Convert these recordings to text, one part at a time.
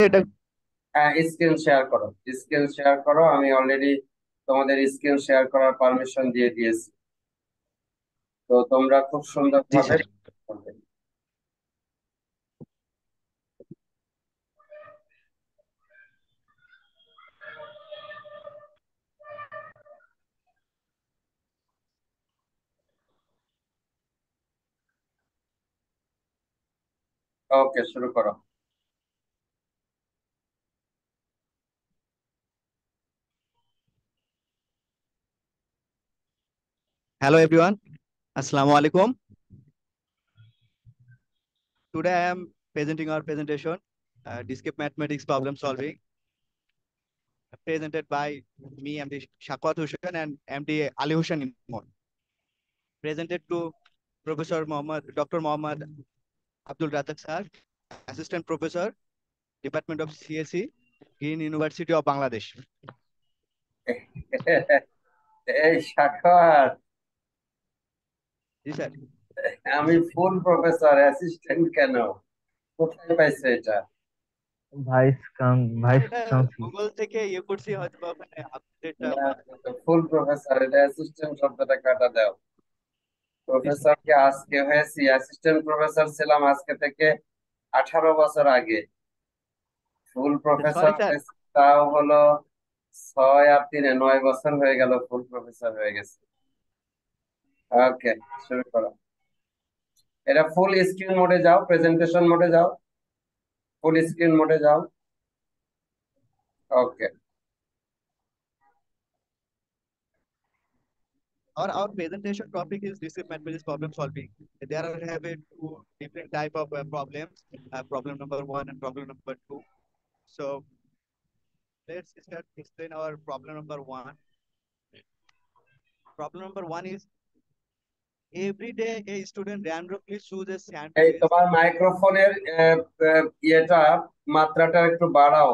এটা হ্যাঁ, screen share করো। স্ক্রিন শেয়ার করো, আমি অলরেডি তোমাদের স্ক্রিন শেয়ার করার পারমিশন দিয়ে দিয়েছি। তো তোমরা খুব জি সুন্দরভাবে স্যার। ওকে, শুরু করো। Hello everyone. Assalamu alaikum. Today I am presenting our presentation, Discrete Mathematics Problem Solving, presented by me, MD Shakwat Hussain and MD Ali Hussain Imon. Presented to Professor Mohammad, Dr. Mohammad Abdul Razak Sir, Assistant Professor, Department of CSE, Green University of Bangladesh. এই সাক্ষর, জি sir. আমি ফুল professor, assistant কেন? কোথায় পাইছো এটা? Sir vice এটা চান্সেলর। Google থেকে ইয়ে করছি, হয়তো বা ওখানে আপডেটটা। না, ফুল প্রফেসর, এটা অ্যাসিস্ট্যান্ট শব্দটা কাটা দাও। জি স্যার। প্রফেসর কে আজকে হয়েছি, অ্যাসিস্ট্যান্ট প্রফেসর ছিলাম আজকে থেকে 18 বছর আগে। ফুল প্রফেসর সরি স্যার। হয়েছি তাও হলো 6 আর 3-9 বছর হয়ে গেল, ফুল প্রফেসর হয়ে গেছে। ওকে, শুরু করো। এটা ফুল স্ক্রিন মোডে যাও, প্রেজেন্টেশন মোডে যাও, ফুল স্ক্রিন মোডে যাও। ওকে। Our presentation topic is discrete mathematics problem solving. There are have two different type of problems, problem number one and problem number two. So let's start explain our problem number one. Problem number one is every day a student randomly chooses এই sandwich. তোমার মাইক্রোফোনের ইয়েটা, মাত্রাটা একটু বাড়াও,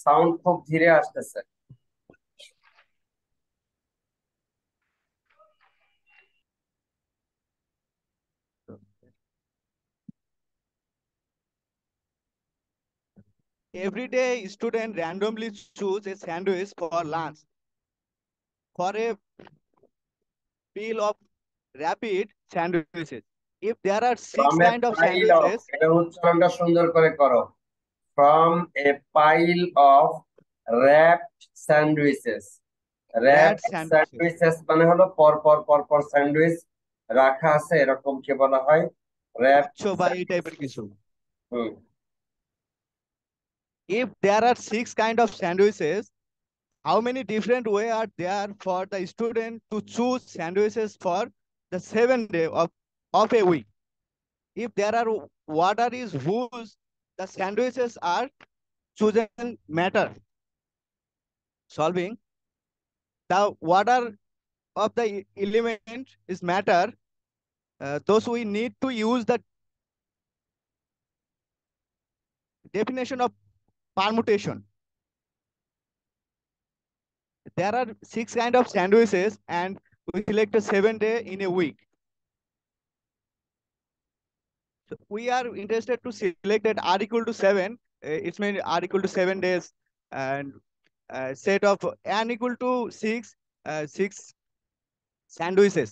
sound খুব ধীরে আসতেছে। Every day a student randomly choose a sandwich for lunch. For a pile of rapid sandwiches. If there are six from a kind of pile of, sandwiches, এটা উচ্চারণটা সুন্দর করে করো। From a pile of wrapped sandwiches. rat wrapped sandwiches. Sandwiches মানে হলো পর পর পর পর স্যান্ডউইচ রাখা আছে, এরকম কে বলা হয়? র্যাপড গুচ্ছ বা এই স্যান্ডউইচ। টাইপের কিছু। হুম। If there are six kind of sandwiches, how many different way are there for the student to choose sandwiches for the 7 day of a week? If there are water is whose the sandwiches are chosen matter. Solving the water of the element is matter. Thus we need to use the definition of permutation. There are six kind of sandwiches and we select a 7 day in a week. So we are interested to select that r equal to 7. It's mean r equal to 7 days and set of n equal to 6, 6 sandwiches.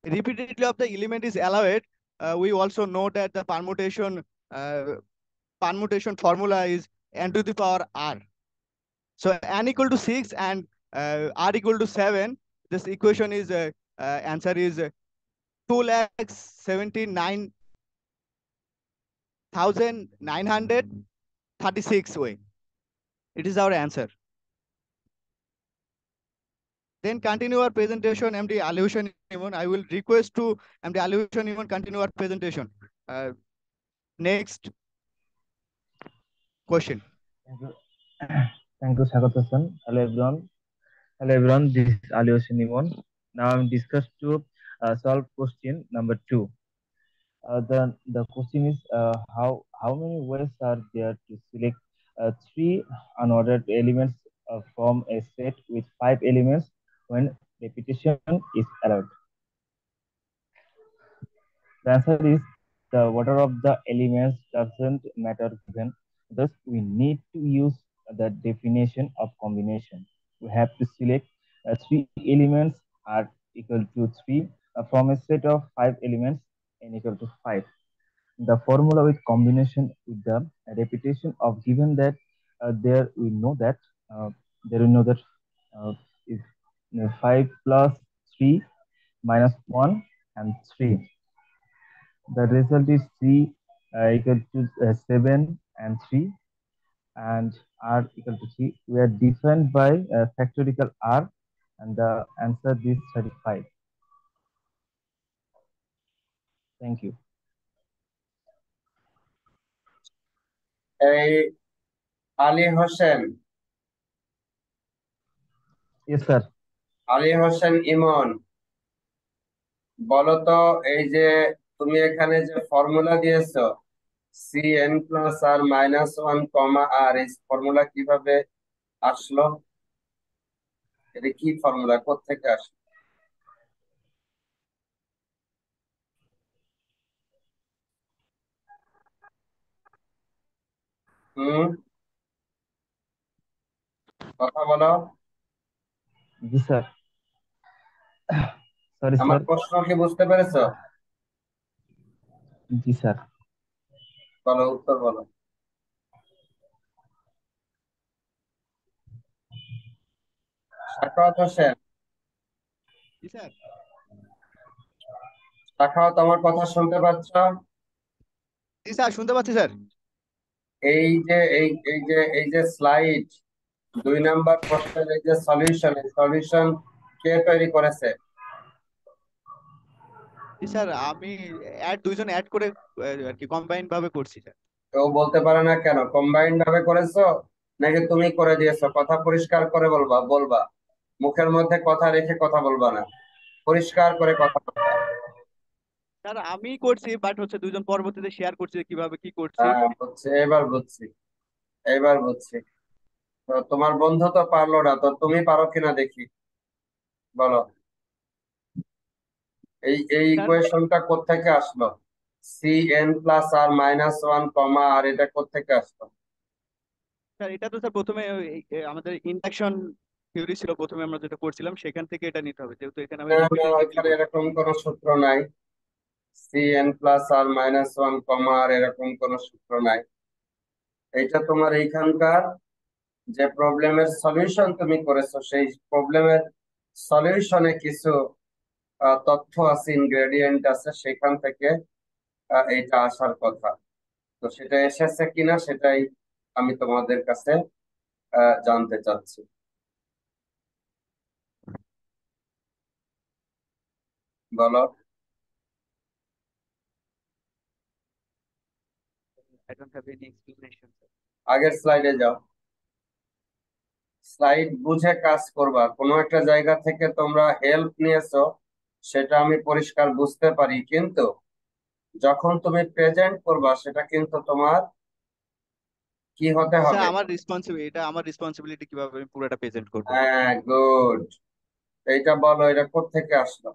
Repeatedly of the element is allowed. We also know that the uh, permutation formula is n to the power r. So n equal to 6 and r equal to 7. This equation is answer is 2,79,936 way. It is our answer. Then continue our presentation, MD Aliushan Imon. I will request to MD Aliushan Imon continue our presentation. Next question. Thank you, thank you, Sagat Hassan. Hello everyone. Hello everyone. This is Ali Hossein Imon. Now I'm discussed to solve question number two. The question is how many ways are there to select three unordered elements from a set with five elements when repetition is allowed? The answer is the order of the elements doesn't matter given. Thus, we need to use the definition of combination. We have to select three elements are equal to three from a set of five elements n equal to five. The formula with combination with the repetition of given that there we know that uh, there we know that is 5 plus 3 minus 1 and 3. The result is 3 equal to 7 and 3 and r equal to 3. We are defined by factorial r and the answer is 35. Thank you. এই Ali Hossain, Yes, sir. Ali Hossain Emon, বলো তো এই যে তুমি এখানে যে formula দিয়েছো cn plus আর minus one comma আর, এই ফর্মুলা কিভাবে আসলো? এটা কি ফর্মুলা, কোত্থেকে আসলো? হুম, কথা বলো। Yes, sir. Sorry, আমার sir. প্রশ্ন কি বুঝতে পেরেছো? Yes, sir. বলো, উত্তর বলো। সাখাওয়াত হোসেন, জি স্যার। সাখাওয়াত আমার কথা শুনতে পাচ্ছ? জি স্যার, শুনতে পাচ্ছি স্যার। এই যে স্লাইড 2 নাম্বার প্রশ্নের এই যে সলিউশন, এই সলিউশন কে তৈরি করেছে? জি স্যার, আমি দুইজন অ্যাড করে আর কি কম্বাইন ভাবে করছি স্যার। কেউ বলতে পারে না কেন? কম্বাইন্ড ভাবে করেছো নাকি তুমি করে দিয়েছো? কথা পরিষ্কার করে বলবা, বলবা, মুখের মধ্যে কথা রেখে কথা বলবা না, পরিষ্কার করে কথা বলবা। স্যার আমি করছি, বাট হচ্ছে দুইজন পরবর্তীতে শেয়ার করছি যে কিভাবে কি করছি। হ্যাঁ বুঝছি, এবার বুঝছি, এবার বুঝছি। তো তোমার বন্ধু তো পারলো না, তো তুমি পারো কিনা দেখি, বলো। এই স্যার ইকুয়েশনটা কোত্থেকে আসলো? cn প্লাস আর মাইনাস ওয়ান কমা আর, এটা কোত্থেকে আসলো? স্যার এটা তো স্যার প্রথমে আমাদের ইন্ডাকশন থিওরি ছিল, প্রথমে আমরা যেটা করছিলাম সেখান থেকে এটা নিতে হবে, যেহেতু এখানে আমি না না, রিপিটেটিভলি এখানে করছি। এরকম কোনো সূত্র নাই। cn প্লাস আর মাইনাস ওয়ান কমা আর এরকম কোনো সূত্র নাই। এটা তোমার এইখানকার যে প্রবলেমের সলিউশন তুমি করেছো, সেই প্রবলেমের সলিউশনে কিছু তথ্য আছে, ইনগ্রেডিয়েন্ট আছে, সেখান থেকে এইটা আসার কথা। তো সেটা এসেছে কিনা সেটাই আমি তোমাদের কাছে জানতে চাচ্ছি। বলো। I don't have any explanation sir. আগের স্লাইডে যাও। স্লাইড বুঝে কাজ করবা, কোনো একটা জায়গা থেকে তোমরা হেল্প নিয়েছো সেটা আমি পরিষ্কার বুঝতে পারি, কিন্তু যখন তুমি প্রেজেন্ট করবা সেটা কিন্তু তোমার কি হতে স্যার হবে? আমার রেসপন্সিবিলিটি, এটা আমার রেসপন্সিবিলিটি কিভাবে আমি পুরোটা প্রেজেন্ট করব। হ্যাঁ, গুড। এইটা বলো, এটা কোত্থেকে আসলো?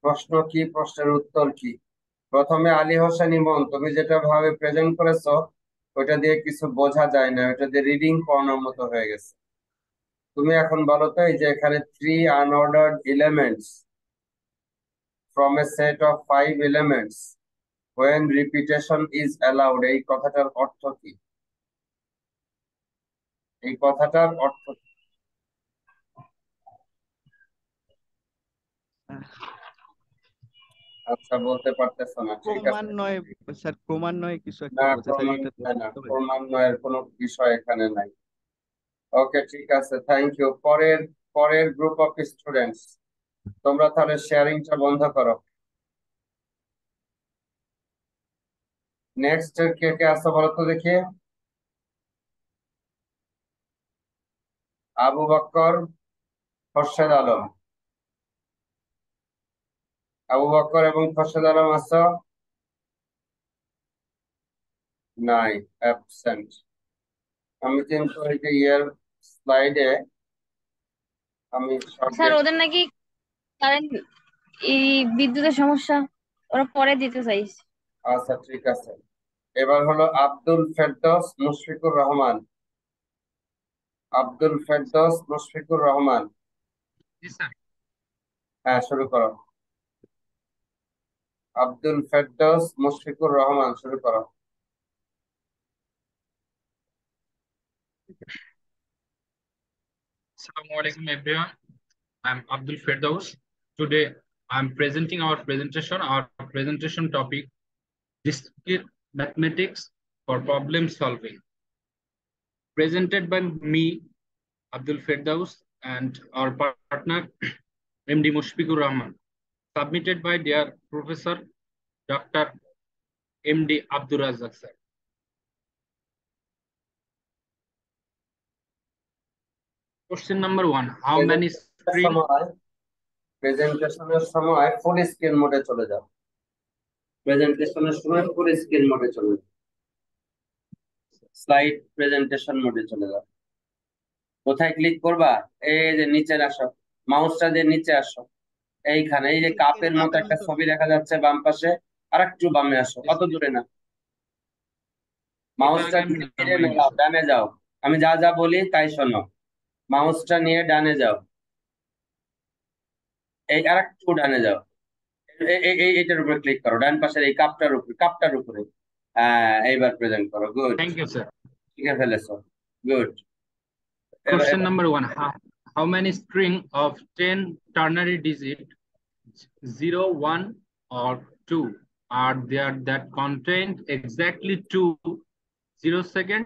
প্রশ্ন কি, প্রশ্নের উত্তর কি? প্রথমে আলী হোসেন ইমন, তুমি যেটা ভাবে প্রেজেন্ট করেছো ওইটা দিয়ে কিছু বোঝা যায় না, ওইটা দিয়ে রিডিং পড়ানোর মতো হয়ে গেছে। তুমি এখন বলো তো, এই যে এখানে 3 unordered elements from a set of 5 elements when repetition is allowed, এই কথাটার অর্থ কি? এই কথাটার অর্থ কি? আচ্ছা, বলতে পারতেছো না, ঠিক আছে। ক্রমান্বয়ে, স্যার ক্রমান্বয়ে কিছু একটা না, বলছে স্যার, এটা তো না, বুঝতে পারি। ক্রমান্বয়ের কোনো বিষয় এখানে নাই। ওকে, ঠিক আছে, থ্যাংক ইউ। পরের পরের গ্রুপ অফ স্টুডেন্টস, তোমরা তাহলে শেয়ারিংটা বন্ধ করো। নেক্সট কে কে আসো বলো তো দেখি। আবু বক্কর, খোরশেদ আলম। আবু বক্কর এবং খোরশেদ আলম আসো? নাই, অ্যাবসেন্ট। আমি কিন্তু এই যে ইয়ার স্লাইডে আমি সব স্যার ওদের নাকি কারেন্ট, এই বিদ্যুতের সমস্যা, ওরা পরে দিতে চাইছে। আচ্ছা ঠিক আছে। এবার হলো আব্দুল ফেরদৌস মুশফিকুর রহমান। আব্দুল ফেরদৌস মুশফিকুর রহমান। জি স্যার। হ্যাঁ, শুরু করো। আব্দুল ফেরদৌস মুশফিকুর রহমান, শুরু করো। Assalamu alaikum everyone. I'm Abdul Firdaus. Today I'm presenting our presentation. Our presentation topic: discrete mathematics for problem solving. Presented by me, Abdul Firdaus, and our partner MD Mushfiqur Rahman. Submitted by dear Professor Dr. MD Abdur Razak sir. Question number 1. How many strings? প্রেজেন্টেশনের সময় full screen মোডে চলে যাও। প্রেজেন্টেশনের সময় full screen মোডে চলে যাও। Slide presentation মোডে চলে যাও। কোথায় ক্লিক করবা? এই যে নিচে আসো, মাউসটা দিয়ে নিচে আসো। এইখানে এই যে কাপের মতো একটা ছবি দেখা যাচ্ছে বাম পাশে, আর একটু বামে আসো, অত দূরে না। মাউসটা ধীরে মেলাও, ডানে যাও। আমি যা যা বলি তাই শোনো। মাউসটা নিয়ে ডানে যাও, এই আর একটু ডানে যাও। এইটার উপরে ক্লিক করো, ডান পাশের এই কাপটার উপরে। হ্যাঁ, এইবার প্রেজেন্ট করো। Good, Thank you, sir. শিখে ফেলেছো। Good. Question number 1. How many string of 10 ternary digit 0, 1 or 2 are there that contain exactly 2 0 second,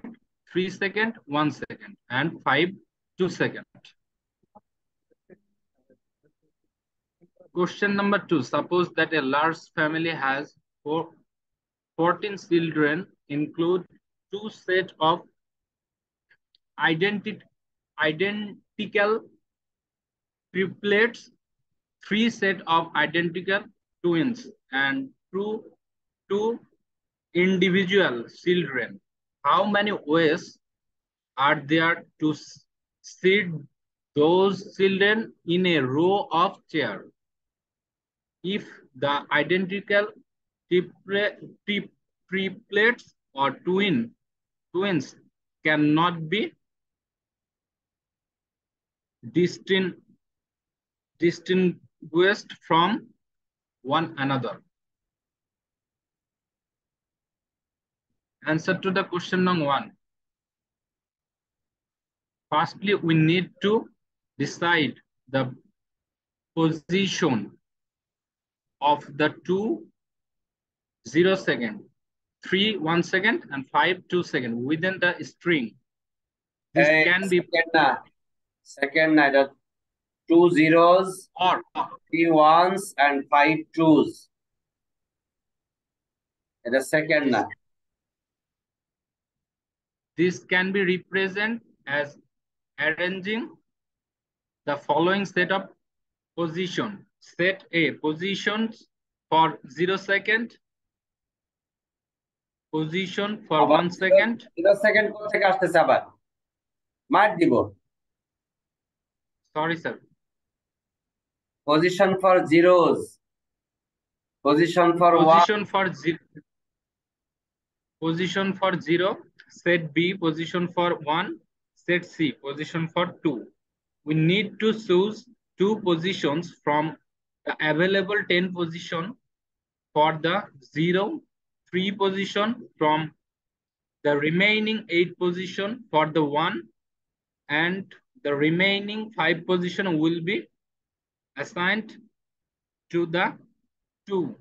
3 second, 1 second and 5 2 second? Question number 2. Suppose that a large family has 14 children, include 2 sets of identical triplets, 3 sets of identical twins, and two individual children. How many ways are there to seat those children in a row of chairs? If the identical triplets or twins cannot be distinguished from one another. Answer to the question number 1. Firstly, we need to decide the position of the 2 0 second, 3 1 second, and 5 2 second within the string. This can be second না, এটা 2 zeros or 3 ones and 5 twos, এটা second না। This can be represented as arranging the following set of position. Set A, positions for 0 second, position for 1 second. 0 second কোথা থেকে আসতেছে আবার? মার দিব। Sorry, sir. Position for zeros. Position for Position one. for 0. Position for 0. Set B, position for 1. Set C, position for 2. We need to choose 2 positions from the available 10 position for the 0, 3 position from the remaining 8 position for the 1, and the remaining 5 position will be assigned to the 2.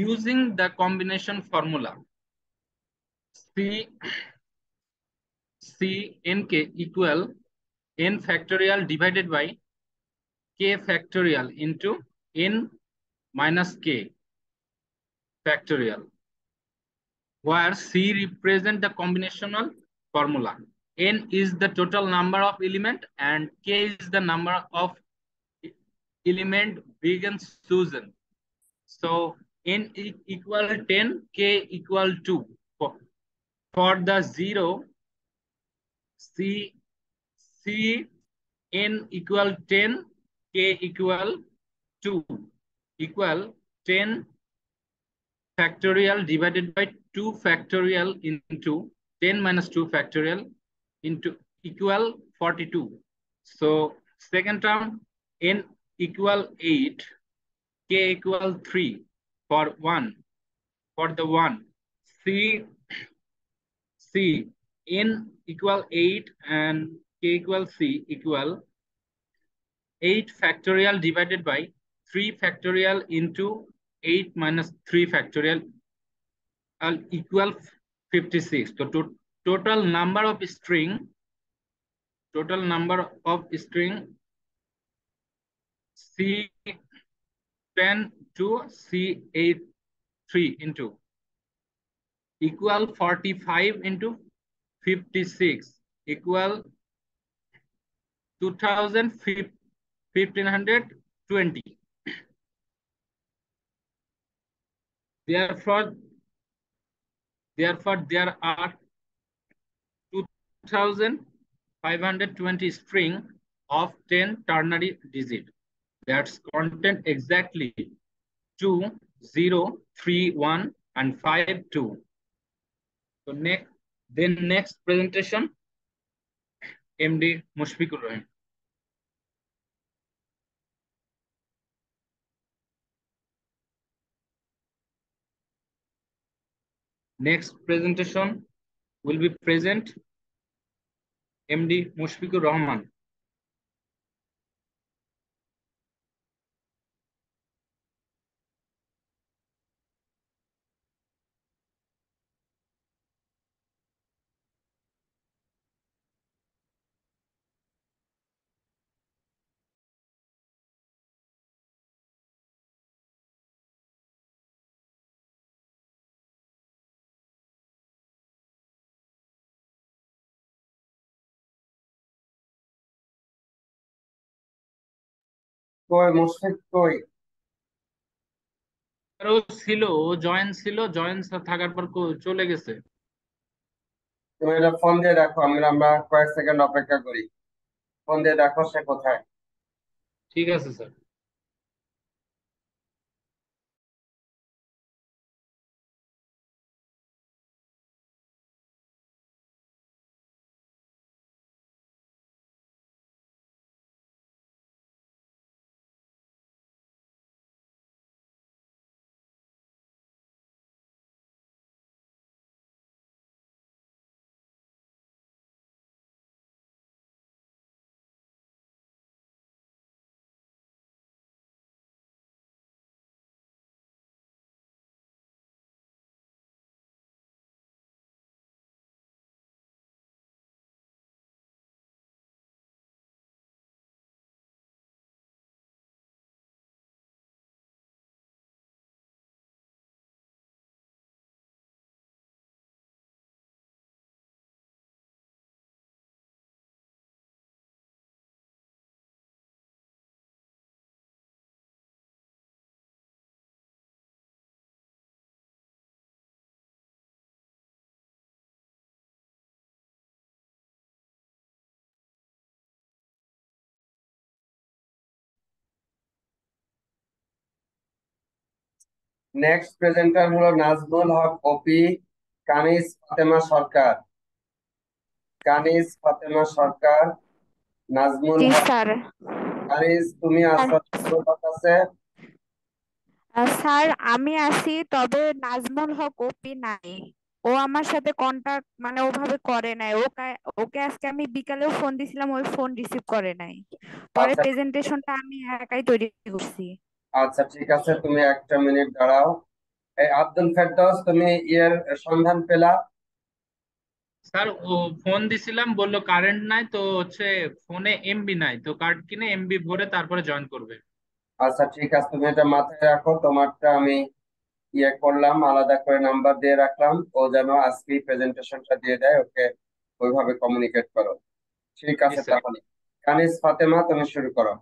Using the combination formula, Cnk equal n factorial divided by k factorial into n minus k factorial, where C represent the combinational formula. N is the total number of element and k is the number of element being chosen. So n equal 10, k equal 2. For the 0, C n equal 10, k equal 2 equal 10 factorial divided by 2 factorial into 10 minus 2 factorial into equal 42. So second term, n equal 8, k equal 3 for 1, for the 1. C n equal 8 and k equal c equal 8 factorial divided by 3 factorial into 8 minus 3 factorial equal 56. So total number of string C10 to C83 into equal 45 into 56 equal 1520. Therefore, there are 2520 string of 10 ternary digit. That's content exactly 2, 0, 3, 1, and 5, 2. So next presentation, MD Mushfiqur Rahim. Next presentation will be present MD Mushfiqur Rahman. কই মুশফিক কই? ছিল join থাকার পর চলে গেছে। তুমি এটা phone দিয়ে দেখো, আমরা কয়েক সেকেন্ড অপেক্ষা করি। ফোন দিয়ে দেখো সে কোথায়। ঠিক আছে স্যার। নেক্সট প্রেজেন্টার হলো নাজমুল হক ওপি, কানিজ ফাতেমা সরকার। কানিজ ফাতেমা সরকার, নাজমুল জি হক। স্যার। কানিজ তুমি আছো? নাজমুল হক আছে? স্যার আমি আছি, তবে নাজমুল হক ওপি নাই। ও আমার সাথে কন্টাক্ট মানে ওভাবে করে নাই। ওকে আজকে আমি বিকালেও ফোন দিছিলাম, ওই ফোন রিসিভ করে নাই। পরে আচ্ছা প্রেজেন্টেশনটা আমি একাই তৈরি করছি। আচ্ছা ঠিক আছে, তুমি একটা মিনিট দাঁড়াও। এই আব্দুল ফেরদৌস, তুমি এর সন্ধান পেলা? স্যার ও ফোন দিছিলাম, বললো কারেন্ট নাই, তো ফোনে এমবি নাই, তো কার্ড কিনে এমবি ভরে তারপরে জয়েন করবে। আচ্ছা ঠিক আছে, তুমি এটা মাথায় রাখো। তোমারটা আমি করলাম, আলাদা করে নাম্বার দিয়ে রাখলাম। ও যেন আজকে প্রেজেন্টেশনটা দিয়ে দেয়, ওকে ওইভাবে কমিউনিকেট করো। ঠিক জি আছে, স্যার। তাহলে কানিজ ফাতেমা তুমি শুরু করো।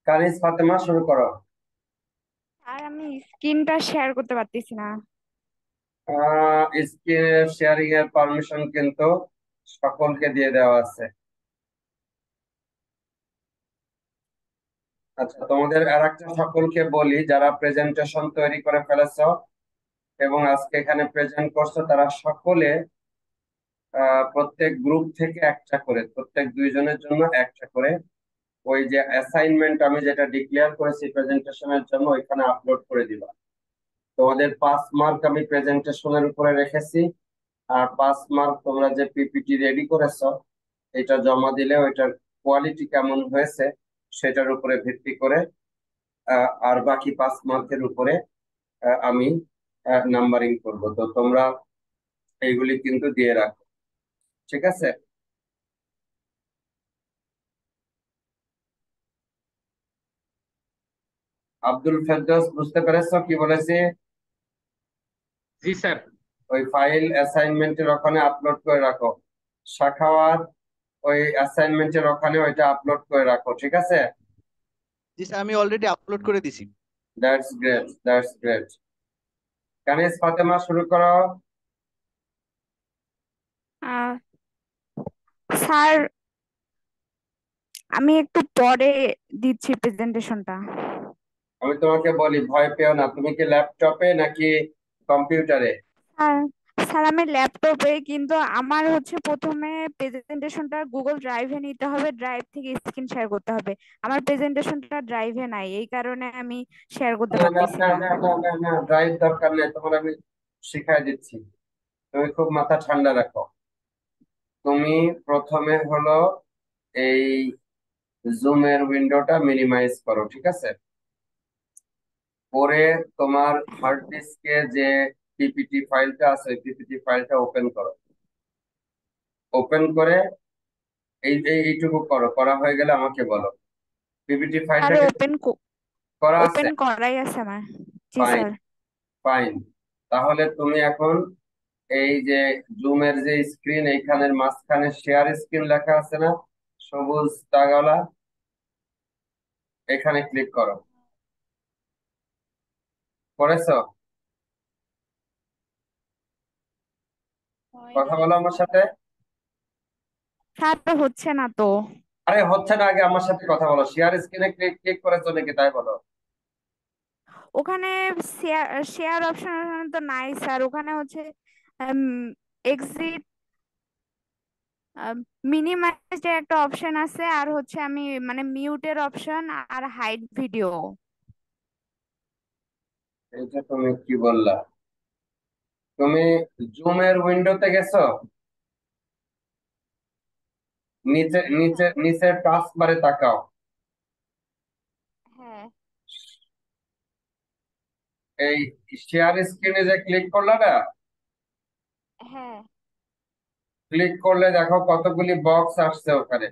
কানিজ ফাতেমা শুরু করো। আর আমি স্ক্রিনটা শেয়ার করতে পারতেছি না। স্ক্রিন শেয়ারিং এর পারমিশন কিন্তু সকলকে দিয়ে দেওয়া আছে। আচ্ছা, তোমাদের আরেকটা সকলকে বলি, যারা প্রেজেন্টেশন তৈরি করে ফেলেছো এবং আজকে এখানে প্রেজেন্ট করছো, তারা সকলে প্রত্যেক গ্রুপ থেকে একটা করে, প্রত্যেক দুইজনের জন্য একটা করে ওই যে অ্যাসাইনমেন্ট আমি যেটা ডিক্লেয়ার করেছি প্রেজেন্টেশনের জন্য ওইখানে আপলোড করে দিবা। তোমাদের 5 মার্ক আমি প্রেজেন্টেশনের উপরে রেখেছি, আর 5 মার্ক তোমরা যে পিপিটি রেডি করেছো এটা জমা দিলে ওইটার কোয়ালিটি কেমন হয়েছে সেটার উপরে ভিত্তি করে আর বাকি 5 মার্কের উপরে আমি নাম্বারিং করব। তো তোমরা এইগুলি কিন্তু দিয়ে রাখো, ঠিক আছে? আব্দুল ফেরদৌস, বুঝতে পেরেছো কি বলেছি? জি স্যার। ওই ফাইল অ্যাসাইনমেন্টের ওখানে আপলোড করে রাখো। সাখাওয়াত, ওই অ্যাসাইনমেন্টের ওখানে ওইটা আপলোড করে রাখো, ঠিক আছে? জি স্যার, আমি অলরেডি আপলোড করে দিছি। That's great, that's great. Kaniz Fatema শুরু করো। স্যার আমি একটু পরে দিচ্ছি প্রেজেন্টেশনটা। আমি তোমাকে বলি, ভয় পেও না। তুমি কি ল্যাপটপে নাকি কম্পিউটারে? স্যার স্যার আমি ল্যাপটপে, কিন্তু আমার হচ্ছে প্রথমে প্রেজেন্টেশনটা গুগল ড্রাইভে নিতে হবে, ড্রাইভ থেকে স্ক্রিন শেয়ার করতে হবে। আমার প্রেজেন্টেশনটা ড্রাইভে নাই, এই কারণে আমি শেয়ার করতে না না পারতেছি না না। না না না না, ড্রাইভ দরকার নেই তোমার, আমি শিখাই দিচ্ছি। তুমি খুব মাথা ঠান্ডা রাখো। তুমি প্রথমে হলো এই জুমের উইন্ডোটা মিনিমাইজ করো, ঠিক আছে? পরে তোমার হার্ড ডিস্কে যে পিপিটি ফাইলটা আছে ওই পিপিটি ফাইলটা ওপেন করো। ওপেন করে এইটুকু করো, করা হয়ে গেলে আমাকে বলো। পিপিটি আর ফাইলটাকে ওপেন করা আছে? ওপেন করাই আছে আমার। জি ফাইন, স্যার। ফাইন। তাহলে তুমি এখন এই যে জুমের যে স্ক্রিন, এইখানের মাঝখানে শেয়ার স্ক্রিন লেখা আছে না, সবুজ দাগওয়ালা, এখানে ক্লিক করো। করেছো? কথা বলো আমার সাথে। স্যার হচ্ছে না তো। আরে হচ্ছে না, আগে আমার সাথে কথা বলো। শেয়ার স্ক্রিনে ক্লিক ক্লিক করেছো নাকি তাই বলো। ওখানে শেয়ার শেয়ার অপশন তো নাই স্যার, ওখানে হচ্ছে এক্সিট মিনিমাইজ এর একটা অপশন আছে, আর হচ্ছে আমি মানে মিউটের অপশন আর হাইড ভিডিও। এইটা তুমি কি বললা? তুমি জুমের উইন্ডোতে গেছো? নিচে নিচে নিচের টাস্ক বারে তাকাও। হ্যাঁ এই শেয়ার স্ক্রিনে যে ক্লিক করলা না, হ্যাঁ। ক্লিক করলে দেখো কতগুলি বক্স আসছে ওখানে।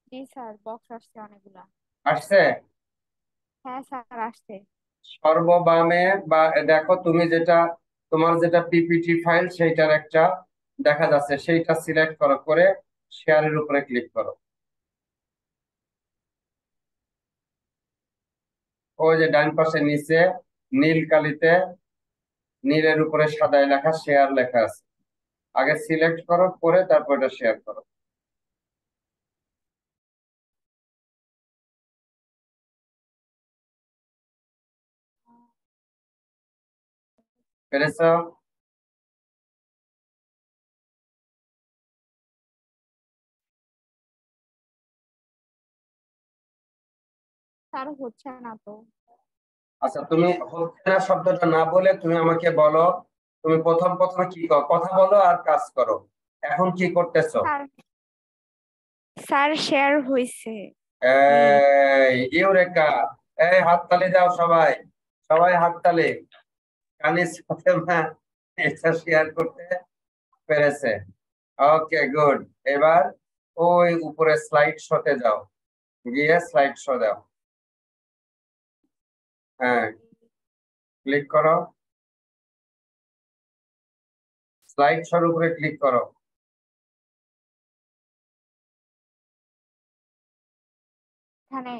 জি স্যার, বক্স আসছে অনেকগুলা। আসছে? হ্যাঁ স্যার আসছে। সর্ববামে বা দেখো, তুমি যেটা, তোমার যেটা পিপিটি ফাইল সেইটার একটা দেখা যাচ্ছে, সেইটা সিলেক্ট করো, করে শেয়ারের উপরে ক্লিক করো। ওই যে ডান পাশে নিচে নীল কালিতে, নীলের উপরে সাদায় লেখা শেয়ার লেখা আছে। আগে সিলেক্ট করো, করে তারপর এটা শেয়ার করো। পেরেছো? স্যার হচ্ছে না তো। আচ্ছা, তুমি হচ্ছে না শব্দটা না বলে তুমি আমাকে বলো, তুমি প্রথমে কি করো, কথা বলো আর কাজ করো। এখন কি করতেছো? স্যার স্যার শেয়ার হয়েছে। এই ইউরেকা! এই হাততালি দাও সবাই, সবাই হাততালি। কানিজ ফাতেমা এটা শেয়ার করতে পেরেছে। ওকে, গুড। এবার ওই উপরে স্লাইড শোতে যাও, গিয়ে স্লাইড শো দাও। হ্যাঁ, ক্লিক করো, স্লাইড শোর উপরে ক্লিক করো। এখানে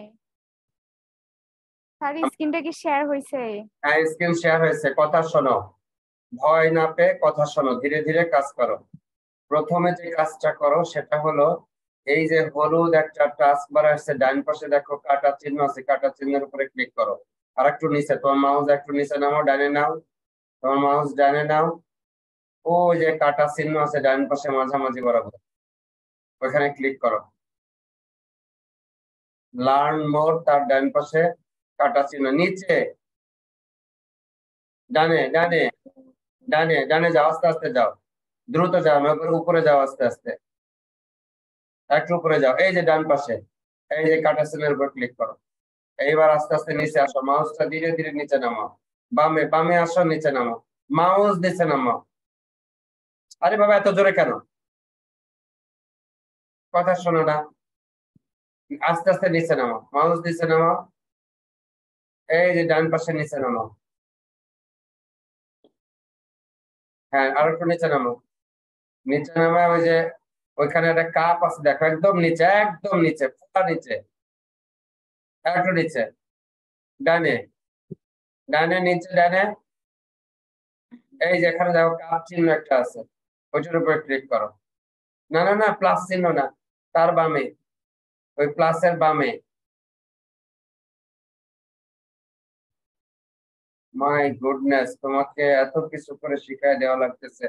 স্যার স্ক্রিনটা কি শেয়ার হয়েছে? হ্যাঁ, স্ক্রিন শেয়ার হয়েছে। কথা শোনো, ভয় না পেয়ে কথা শোনো, ধীরে ধীরে কাজ করো। প্রথমে যে কাজটা করো সেটা হলো, এই যে হলুদ একটা টাস্ক বার আসছে, ডান পাশে দেখো কাটা চিহ্ন আছে, কাটা চিহ্নের উপরে ক্লিক করো। আর একটু নিচে, তোমার মাউস একটু নিচে নাও, ডানে নাও, তোমার মাউস ডানে নাও। ওই যে কাটা চিহ্ন আছে ডান পাশে মাঝামাঝি বরাবর, ওখানে ক্লিক করো। লার্ন মোর, তার ডান পাশে কাটা চিহ্ন, নিচে ডানে ডানে ডানে ডানে যাও, আস্তে আস্তে যাও, দ্রুত যাও না, উপরে যাও আস্তে আস্তে, একটু উপরে যাও। এই যে ডান পাশে, এই যে কাটা চিহ্নের উপর ক্লিক করো। এইবার আস্তে আস্তে নিচে আসো, মাউসটা ধীরে ধীরে নিচে নামাও, বামে বামে আসো, নিচে নামাও, মাউস নিচে নামাও। আরে বাবা, এত জোরে কেন? কথা শোনো না, আস্তে আস্তে নিচে নামাও, মাউস নিচে নামাও, এই যে ডান পাশে নিচে নামাও। হ্যাঁ, আর একটু নিচে নামাও, নিচে নামায় ওই যে ওইখানে একটা কাপ আছে দেখো, একদম নিচে, একদম নিচে, পুরো নিচে, একটু নিচে, ডানে ডানে, নিচে ডানে, এই যে এখানে দেখো কাপ চিহ্ন একটা আছে, ওইটার উপরে ক্লিক করো। না না না, প্লাস চিহ্ন না, তার বামে, ওই প্লাসের বামে। মাই গুডনেস, তোমাকে এত কিছু করে শিখাই দেওয়া লাগতেছে।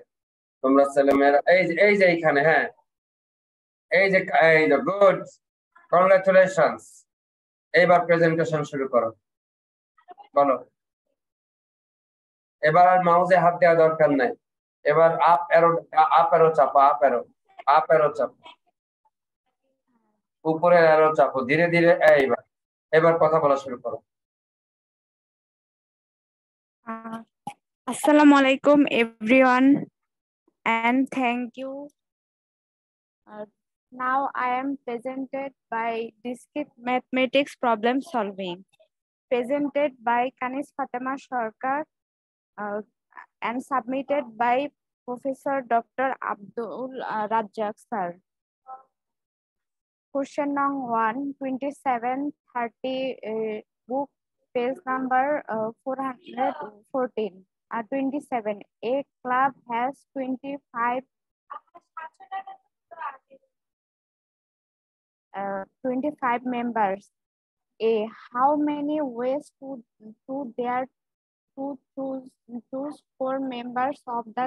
তোমরা ছেলেমেয়েরা, এই যে এইখানে, হ্যাঁ, এই যে গুড, কংগ্রাচুলেশনস। এইবার প্রেজেন্টেশন শুরু করো, বলো। এবার আর মাউসে হাত দেওয়া দরকার নাই, এবার আপ এরো চাপো, আপ এরো চাপো, উপরে এরো চাপো, ধীরে ধীরে। এইবার এবার কথা বলা শুরু করো। Assalamu alaikum everyone and thank you. Now I am presented by discrete mathematics problem solving, presented by Kanis Fatima Sarkar and submitted by Professor Dr. Abdul Razzaq sir. Question number 1, 2730 book, page number 414. 27. A club has 25 members. A, how many ways there to choose 4 members of the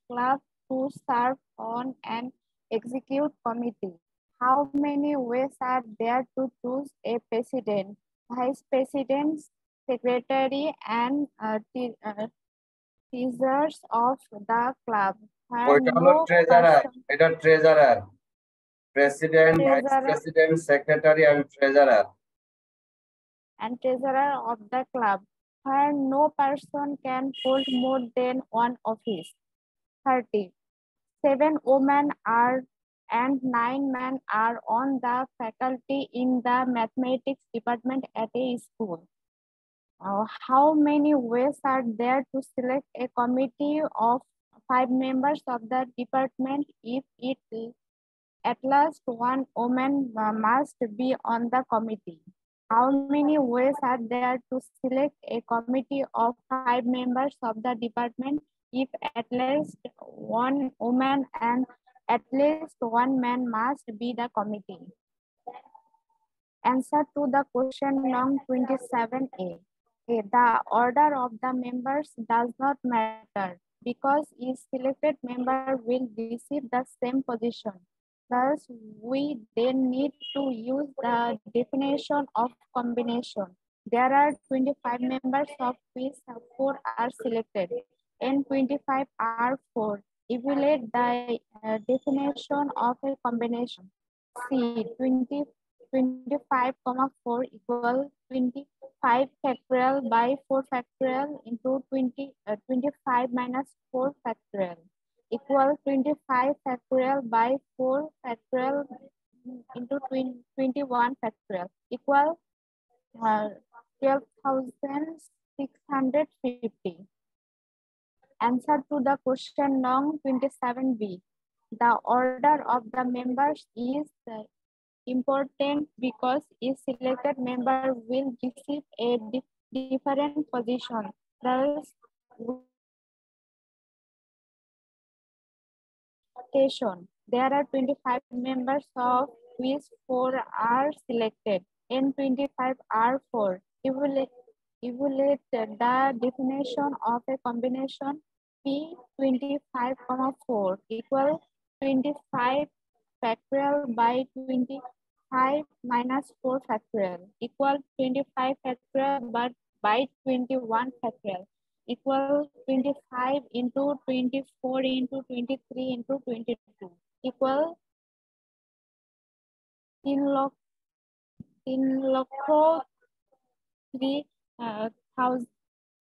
club to serve on an executive committee? How many ways are there to choose a president, vice president, secretary, and treasurers of the club? ওইটা হলো treasurer, এটা treasurer, president, vice Treasurer. President, secretary and treasurer. And treasurer of the club, where no person can hold more than one office. 30. 7 women are and 9 men are on the faculty in the mathematics department at a school. How many ways are there to select a committee of 5 members of the department if it at least 1 woman must be on the committee? How many ways are there to select a committee of 5 members of the department if at least 1 woman and at least 1 man must be the committee? Answer to the question number 27A. The order of the members does not matter because each selected member will receive the same position. Thus, we then need to use the definition of combination. There are 25 members of which 4 are selected and 25 are 4. Evaluate the definition of a combination. C, 25,4 equal 25 factorial by 4 factorial into 25 minus 4 factorial equal 25 factorial by 4 factorial into 21 factorial equal 12,650. Answer to the question number 27B. The order of the members is important because each selected member will receive a different position. Thus, rotation. There are 25 members of which 4 are selected and 25 are 4. Evaluate the definition of a combination P25, 4 equal 25 factorial by 25 minus 4 factorial equal 25 factorial but by 21 factorial equal 25 into 24 into 23 into 22 equal 3 lakh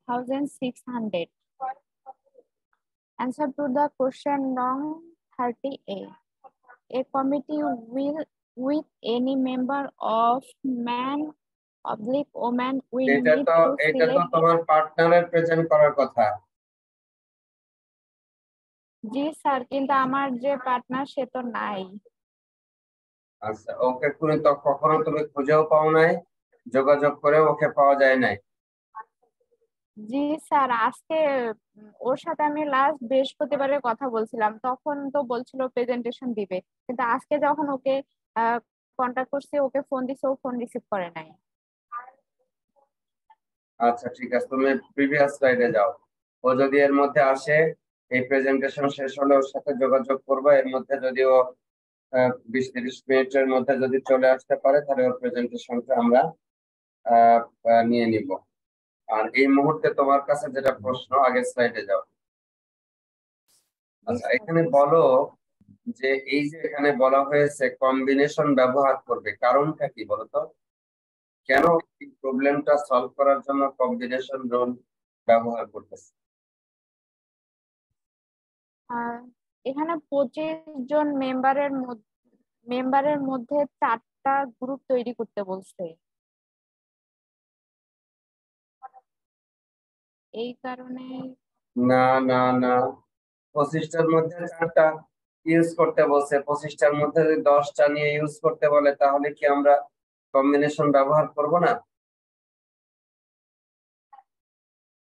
3,600. Answer to the question wrong 30A. A committee will with any member of man oblique woman will এটা need তো to এটা তো select. তোমার পার্টনারের present করার কথা। জি sir, কিন্তু আমার যে পার্টনার সে তো নাই। আচ্ছা, ওকে কখনো তুমি খুঁজেও পাও নাই, যোগাযোগ করে ওকে পাওয়া যায় নাই? জি স্যার, আজকে ওর সাথে আমি লাস্ট বৃহস্পতিবারে কথা বলছিলাম, তখন তো বলছিল প্রেজেন্টেশন দিবে, কিন্তু আজকে যখন ওকে কন্টাক্ট করছি, ওকে ফোন দিছে, ও ফোন রিসিভ করে নাই। আচ্ছা ঠিক আছে, তুমি প্রিভিয়াস স্লাইডে যাও। ও যদি এর মধ্যে আসে, এই প্রেজেন্টেশন শেষ হলে ওর সাথে যোগাযোগ করবে। এর মধ্যে যদি ও 20-30 মিনিটের মধ্যে যদি চলে আসতে পারে, তাহলে ওর প্রেজেন্টেশনটা আমরা নিয়ে নিব। আর এই মুহূর্তে তোমার কাছে যেটা প্রশ্ন, আগের স্লাইডে যাও। আচ্ছা, এখানে বলো যে এই যে এখানে বলা হয়েছে কম্বিনেশন ব্যবহার করবে, কারণটা কি বলতো? কেন এই প্রবলেমটা সলভ করার জন্য কম্বিনেশন রুল ব্যবহার করতেছে? এখানে 25 জন মেম্বারের মধ্যে 4টা গ্রুপ তৈরি করতে বলছে, এই কারণে। না না না, 25টার মধ্যে 4টা ইউজ করতে বলছে। 25টার মধ্যে যদি 10টা নিয়ে ইউজ করতে বলে, তাহলে কি আমরা কম্বিনেশন ব্যবহার করব না?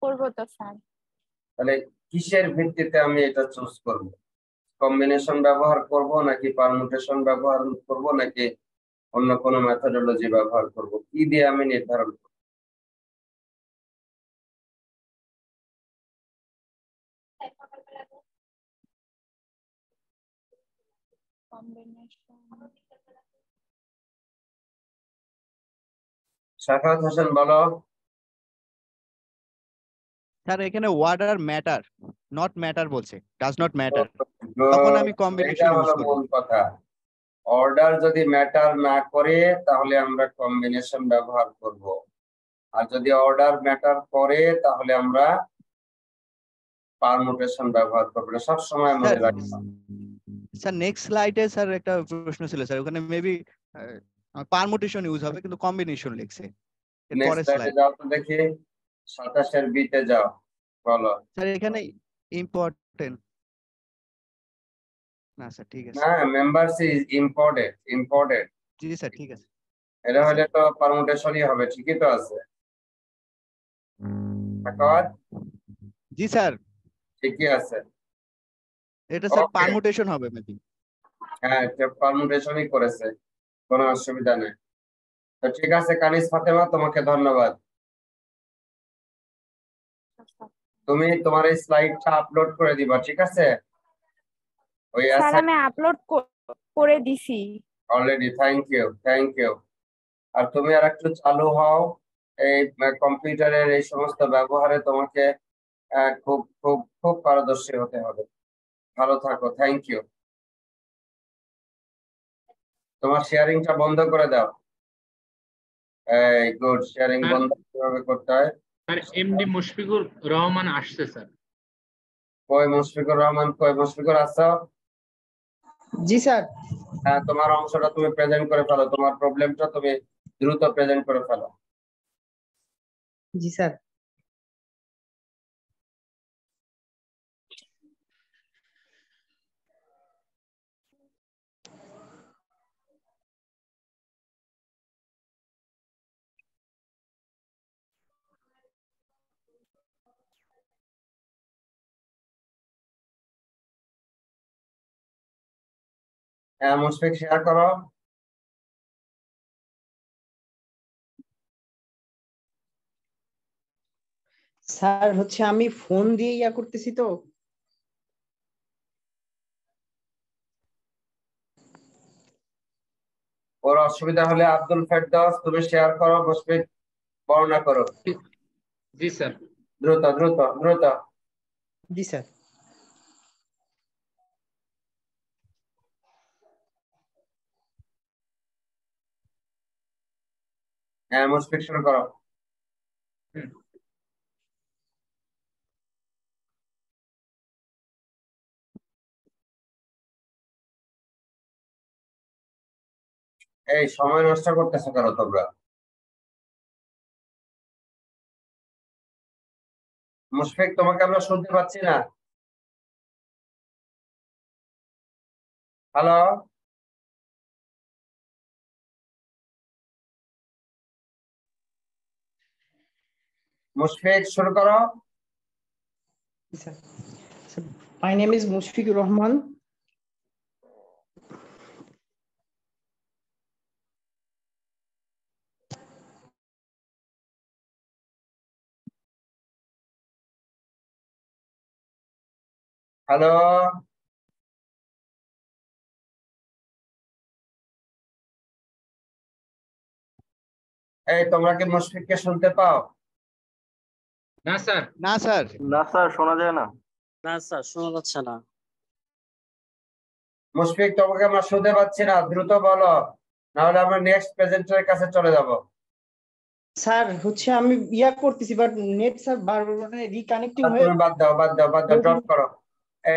করবো তো স্যার। তাহলে কিসের ভিত্তিতে আমি এটা চুজ করব? কম্বিনেশন ব্যবহার করব নাকি পারমুটেশন ব্যবহার করব নাকি অন্য কোনো মেথডোলজি ব্যবহার করব? কি দিয়ে আমি নির্ধারণ করব? শাফাত হোসেন বলো। স্যার এখানে word are matter, not matter বলছে, ডাজ নট ম্যাটার, তখন আমি এটা কম্বিনেশন ইউজ হলো করব। মূল কথা। অর্ডার যদি ম্যাটার না করে, তাহলে আমরা কম্বিনেশন ব্যবহার করব। আর যদি অর্ডার ম্যাটার করে, তাহলে আমরা পারমুটেশন ব্যবহার করব। না, সব সময় মনে রাখবেন। স্যার নেক্সট স্লাইডে স্যার একটা প্রশ্ন ছিল স্যার, ওখানে মেবি পারমুটেশন ইউজ হবে কিন্তু কম্বিনেশন লিখছে। নেক্সট পরের স্লাইডে স্লাইড যাও তো দেখি, 27 বিতে যাও, বলো। স্যার এখানে ইম্পর্টেন্ট না স্যার, ঠিক আছে। না, members is important. G sir, ঠিক আছে। এটা হলে তো পারমুটেশনই হবে, ঠিকই তো আছে। জি স্যার, ঠিকই আছে। এটা স্যার ওকে, পারমুটেশন হবে মেবি। হ্যাঁ, পারমুটেশনই করেছে, কোনো অসুবিধা নেই। তো ঠিক আছে কানিজ ফাতেমা, তোমাকে ধন্যবাদ। তুমি তোমার এই স্লাইডটা আপলোড করে দিবা, ঠিক আছে? ওই স্যার আমি আপলোড করে দিছি অলরেডি। Thank you. আর তুমি আর একটু চালু হও এই কম্পিউটারের এই সমস্ত ব্যবহারে। তোমাকে খুব খুব খুব পারদর্শী হতে হবে। ভালো থাকো, থ্যাংক ইউ। তোমার শেয়ারিংটা বন্ধ করে দাও। এই গুড, শেয়ারিং স্যার বন্ধ কিভাবে করতে হয়? স্যার এমডি মুশফিকুর রহমান আসছে স্যার। কই মুশফিকুর রহমান, কই মুশফিকুর আছো? জি স্যার। হ্যাঁ, তোমার অংশটা তুমি প্রেজেন্ট করে ফেলো, তোমার প্রবলেমটা তুমি দ্রুত প্রেজেন্ট করে ফেলো। জি স্যার। হ্যাঁ মুশফিক শেয়ার করো। স্যার হচ্ছে আমি ফোন দিয়ে ইয়া করতেছি তো। ওর অসুবিধা হলে আব্দুল ফেরদৌস তুমি শেয়ার করো, মুশফিক বর্ণনা করো। জি স্যার। দ্রুত দ্রুত দ্রুত। জি স্যার। হ্যাঁ মুশফিক শুরু করো। এই সময় নষ্ট করতেছো কেন তোমরা? মুশফিক তোমাকে আমরা শুনতে পাচ্ছি না। হ্যালো মুশফিক শুরু করো। জি sir. My name is Mushfiqur Rahman. Hello এই তোমরা কি মুশফিককে শুনতে পাও? না স্যার। না স্যার। না স্যার, শোনা যায় না। না স্যার, শোনা যাচ্ছে না। মুশফিক তোমাকে আমরা শুনতে পাচ্ছি না, দ্রুত বলো, নাহলে আমরা নেক্সট প্রেজেন্টারের কাছে চলে যাব। স্যার হচ্ছে আমি ইয়া করতেছি বাট নেট স্যার বারবার রিকানেক্টিং হয়ে তুমি বাদ দাও বাদ দাও বাদ দাও, ড্রপ করো।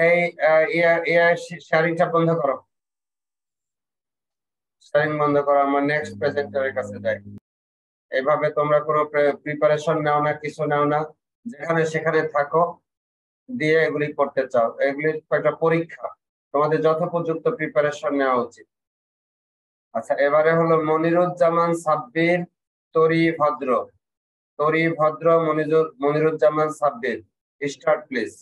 এই শেয়ারিংটা বন্ধ করো, শেয়ারিং বন্ধ করো, আমরা নেক্সট প্রেজেন্টারের কাছে যাই। এইভাবে তোমরা কোনো প্রিপারেশন নাও না, কিছু নাও না, যেখানে সেখানে থাকো, দিয়ে এগুলি করতে চাও। এগুলি একটা পরীক্ষা, তোমাদের যথোপযুক্ত প্রিপারেশন নেওয়া উচিত। আচ্ছা এবারে হলো মনিরুজ্জামান সাব্বির, তরি ভদ্র, তরি ভদ্র, মনিরুজ্জামান সাব্বির, স্টার্ট প্লিজ।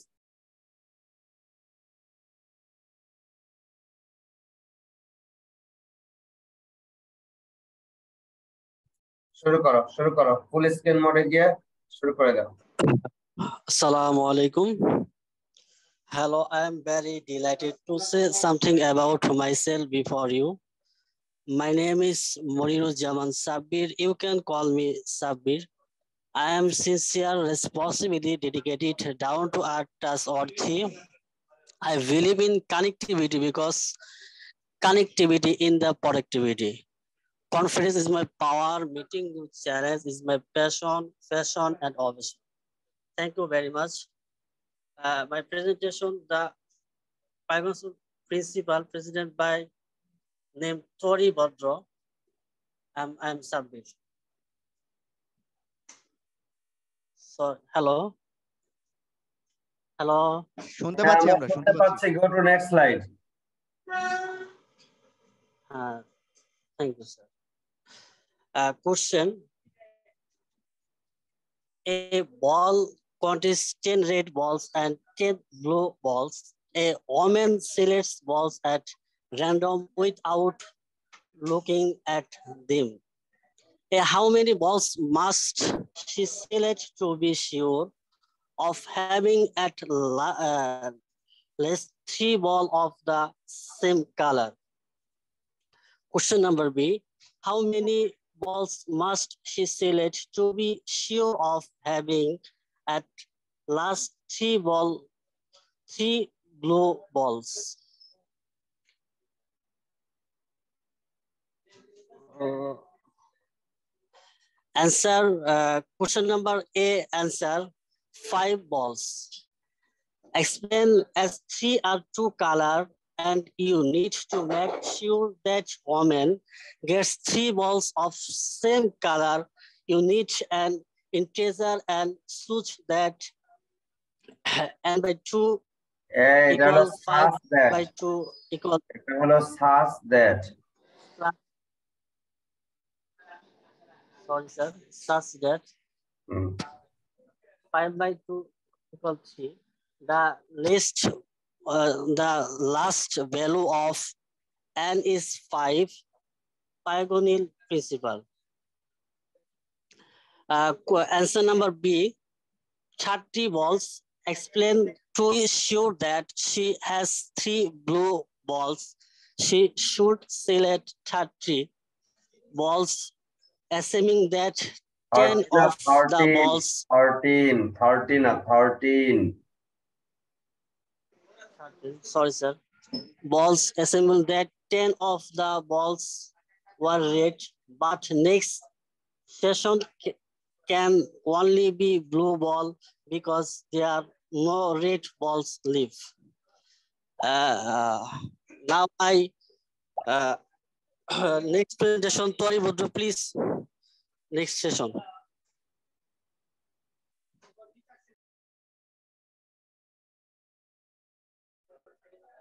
শুরু করো শুরু করো, ফুল স্ক্রিন মোডে গিয়ে শুরু করে দাও। Assalamu alaikum. Hello, I am very delighted to say something about myself before you. My name is Monirujaman Sabbir. You can call me Sabbir. I am sincere, responsibility, dedicated, down to earth, trustworthy. I believe in connectivity because connectivity in the productivity. Confidence is my power. Meeting new challenge is my passion, fashion, and ambition. Thank you very much. My presentation, the primary principal president by name Tori Bhadra. I'm Sabbir. So hello. Hello. শুনতে হ্যাঁ পাচ্ছি, আমরা আমরা শুনতে শুনতে পাচ্ছি। পাচ্ছি, go to next slide. Thank you, sir. Question. A ball contains 10 red balls and 10 blue balls. A woman selects balls at random without looking at them. How many balls must she select to be sure of having at least 3 balls of the same color? Question number B, how many balls must she select to be sure of having at last 3 blue balls? Answer, question number A, answer 5 balls. Explain as 3 are 2 color and you need to make sure that woman gets 3 balls of same color. You need an integer and switch that n by 2 এটা হলো equal 5 such that, by 2 equal এটা হলো such that, sorry sir, such that hmm, 5 by 2 equal 3. The last value of N is 5, Pygonil principal. Answer number B, 30 balls. Explain to be sure that she has 3 blue balls. She should select 30 balls, assuming that 10 of the balls. 13. Sorry, sir. Balls, assuming that 10 of the balls were red, but next session can only be blue ball because there are no red balls left. Now I next presentation, Tori Bodro, please. Next session.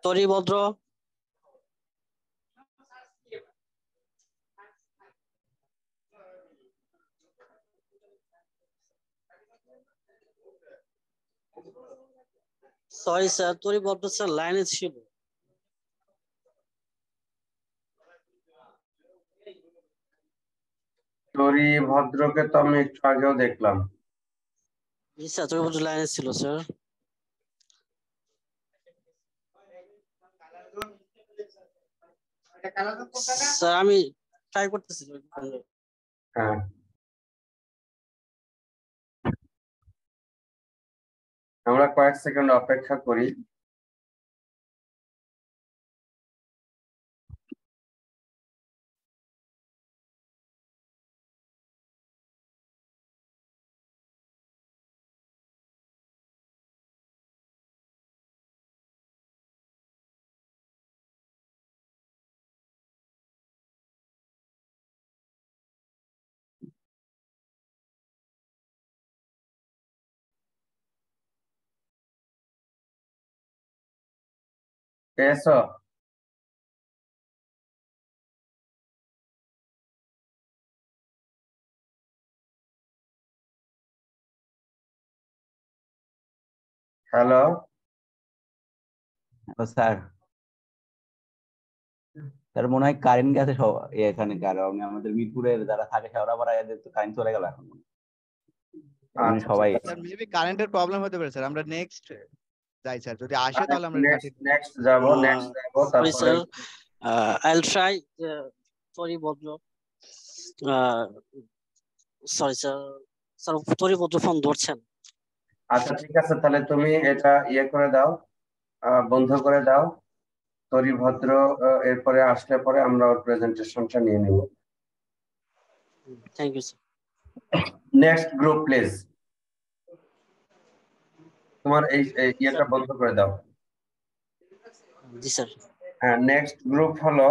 Tori Bodro. Sorry, sir. Tori Bodro, sir, line is ছিল। তরি ভদ্রকে তো আমি একটু আগেও দেখলাম। জি sir, tori Bodro লাইনে ছিল sir. Sir আমি ট্রাই করতেছি। হ্যাঁ, আমরা কয়েক সেকেন্ড অপেক্ষা করি। পেয়েছো? হ্যালো স্যার, স্যার মনে হয় কারেন্ট গেছে সব এখানে, কারণ আমাদের মিরপুরের যারা থাকে সবার আবার এদের তো কারেন্ট চলে গেল এখন সবাই। স্যার মেবি কারেন্টের প্রবলেম হতে পারে স্যার, আমরা নেক্সট যাই স্যার, যদি আসে তাহলে আমরা নেক্সট যাব sorry sir, I'll try Tori Bodro. Sorry sir, sir Tori Bodro phone ধরছেন। আচ্ছা ঠিক আছে, তাহলে তুমি এটা ইয়ে করে দাও, বন্ধ করে দাও। তরি ভদ্র এরপরে আসলে পরে আমরা ওর প্রেজেন্টেশনটা নিয়ে নিব। Thank you sir. Next group please. তোমার এই ইয়েটা বন্ধ করে দাও। জি স্যার। হ্যাঁ, নেক্সট গ্রুপ হলো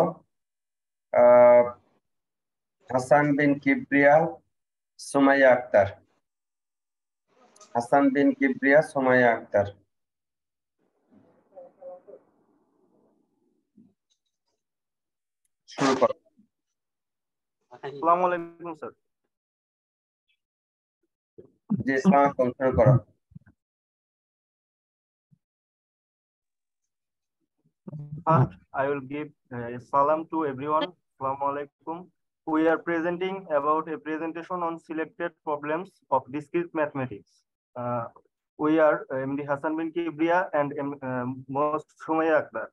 হাসান বিন কিবরিয়া, সুমাইয়া আক্তার। হাসান বিন কিবরিয়া, সুমাইয়া আক্তার। শুরু করো। আসসালামু আলাইকুম স্যার। জি, আসসালামু আলাইকুম, শুরু করো। First, I will give salam to everyone. Assalamu alaikum. We are presenting about a presentation on selected problems of discrete mathematics. We are MD Hassan bin Kibriya and Most Sumaya Akhtar.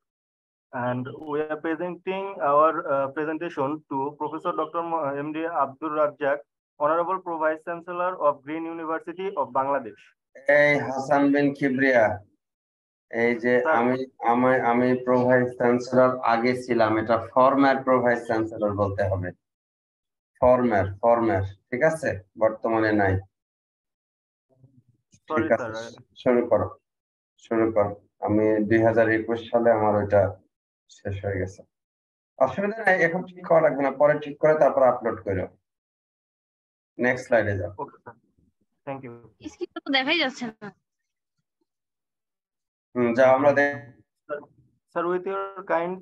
And we are presenting our presentation to Professor Dr. MD Abdul Razzaq, Honorable Pro Vice Chancellor of Green University of Bangladesh. এই হাসান বিন কিবরিয়া, এই যে আমি pro vice chancellor আগে ছিলাম, এটা ফরম্যার pro vice chancellor বলতে হবে। ফরম্যার, ঠিক আছে, বর্তমানে নাই। ঠিক আছে, শুরু করো। আমি 2021 সালে আমার ওইটা শেষ হয়ে গেছে। অসুবিধা নাই, এখন ঠিক করা লাগবে না, পরে ঠিক করে তারপর আপলোড করো। নেক্সট স্লাইডে যাও। Okay sir, thank you. Screen তো দেখাই যাচ্ছে না। যাও, আমরা Sir, with your kind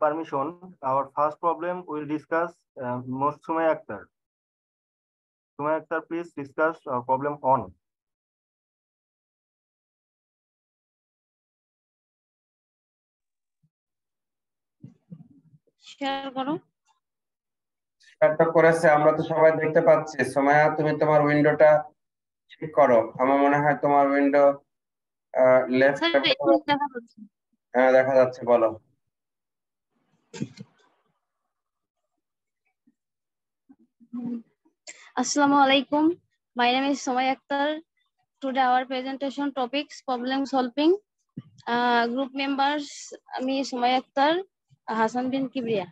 permission, our first problem will discuss Most Sumaya Akhtar. Sumaya Akhtar, please discuss problem on. Share করো। শেয়ার তো করেছে, আমরা তো সবাই দেখতে পাচ্ছি। সোমায়া, তুমি তোমার উইন্ডোটা ঠিক করো। আমার মনে হয় তোমার উইন্ডো লেফট। স্যার এখন দেখা যাচ্ছে। হ্যাঁ, দেখা যাচ্ছে, বলো। Assalamu alaikum. My name is Somaya Akhtar. Today our presentation topics problem solving. Group members আমি Somaya Akhtar, Hasan bin Kibriya.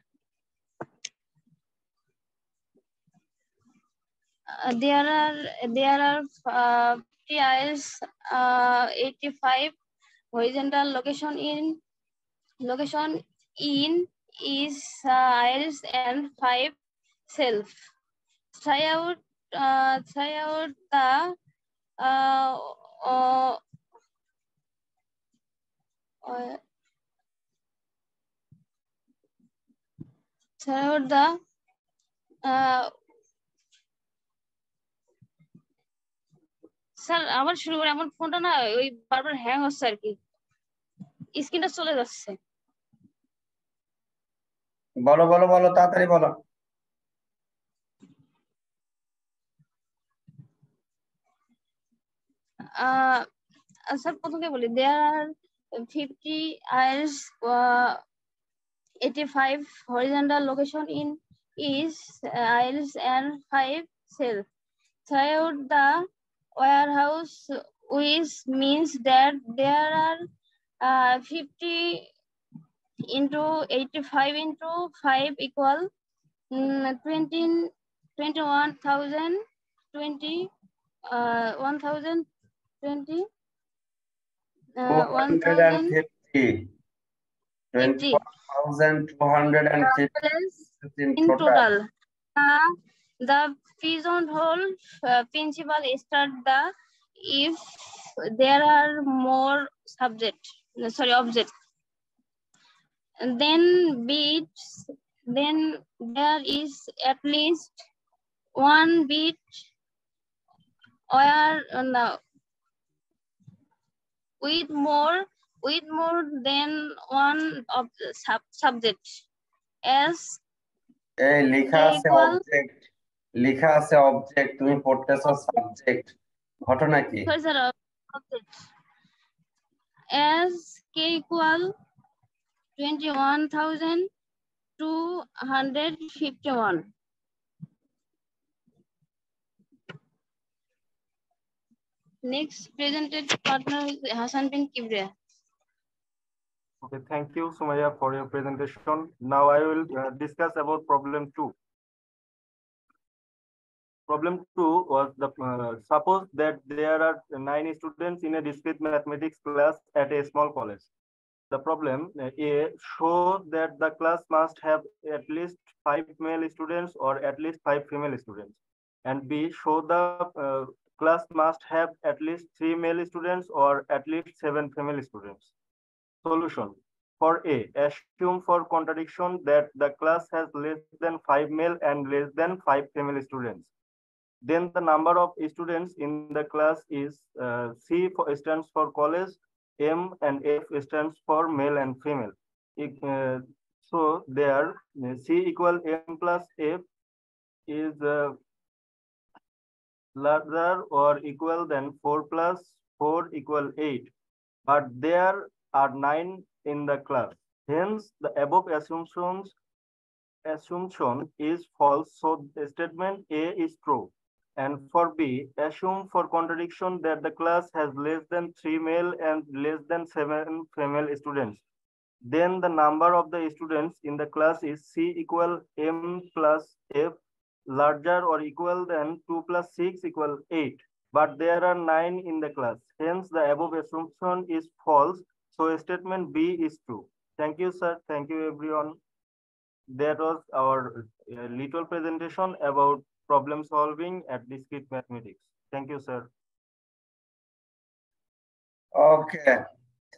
There are 50 aisles, 85 horizontal location in is aisles and 5 self. Try out the sir আবার শুরু করে, আমার ফোনটা না ওই বারবার hang হচ্ছে আর কি, স্ক্রিনটা চলে যাচ্ছে। বলো বলো বলো, তাড়াতাড়ি বলো। স্যার প্রথমে বলি, there are 50 aisles, 85 horizontal location in each aisles and 5 cells. Try out the warehouse, which means that there are 50 into 85 into 5 equal 21,020 1020 250. 24,250 in total. The pigeonhole principle start the if there are more objects. Then there is at least one bit or with more than one of the subject as এই লেখা আছে equal object, লেখা আছে object, তুমি পড়তেছো subject. ঘটনা কি? sorry sir, object as k equal 21,251. Next presented partner is Hasan bin Kibriya. Okay, thank you, Sumaya, for your presentation. Now I will discuss about problem 2. Problem 2 was suppose that there are 9 students in a discrete mathematics class at a small college. The problem A shows that the class must have at least 5 male students or at least 5 female students. And B show the class must have at least 3 male students or at least 7 female students. Solution. For A, assume for contradiction that the class has less than 5 male and less than 5 female students. Then the number of students in the class is C stands for college, M and F stands for male and female. So there C equal M plus F is larger or equal than 4 plus 4 equal 8. But there are 9 in the class. Hence, the above assumption is false, so the statement A is true. And for B, assume for contradiction that the class has less than 3 male and less than 7 female students. Then the number of the students in the class is C equal M plus F, larger or equal than 2 plus 6 equal 8. But there are 9 in the class. Hence, the above assumption is false. So statement B is true. Thank you, sir. Thank you, everyone. That was our little presentation about problem solving at discrete mathematics. Thank you, sir. Okay,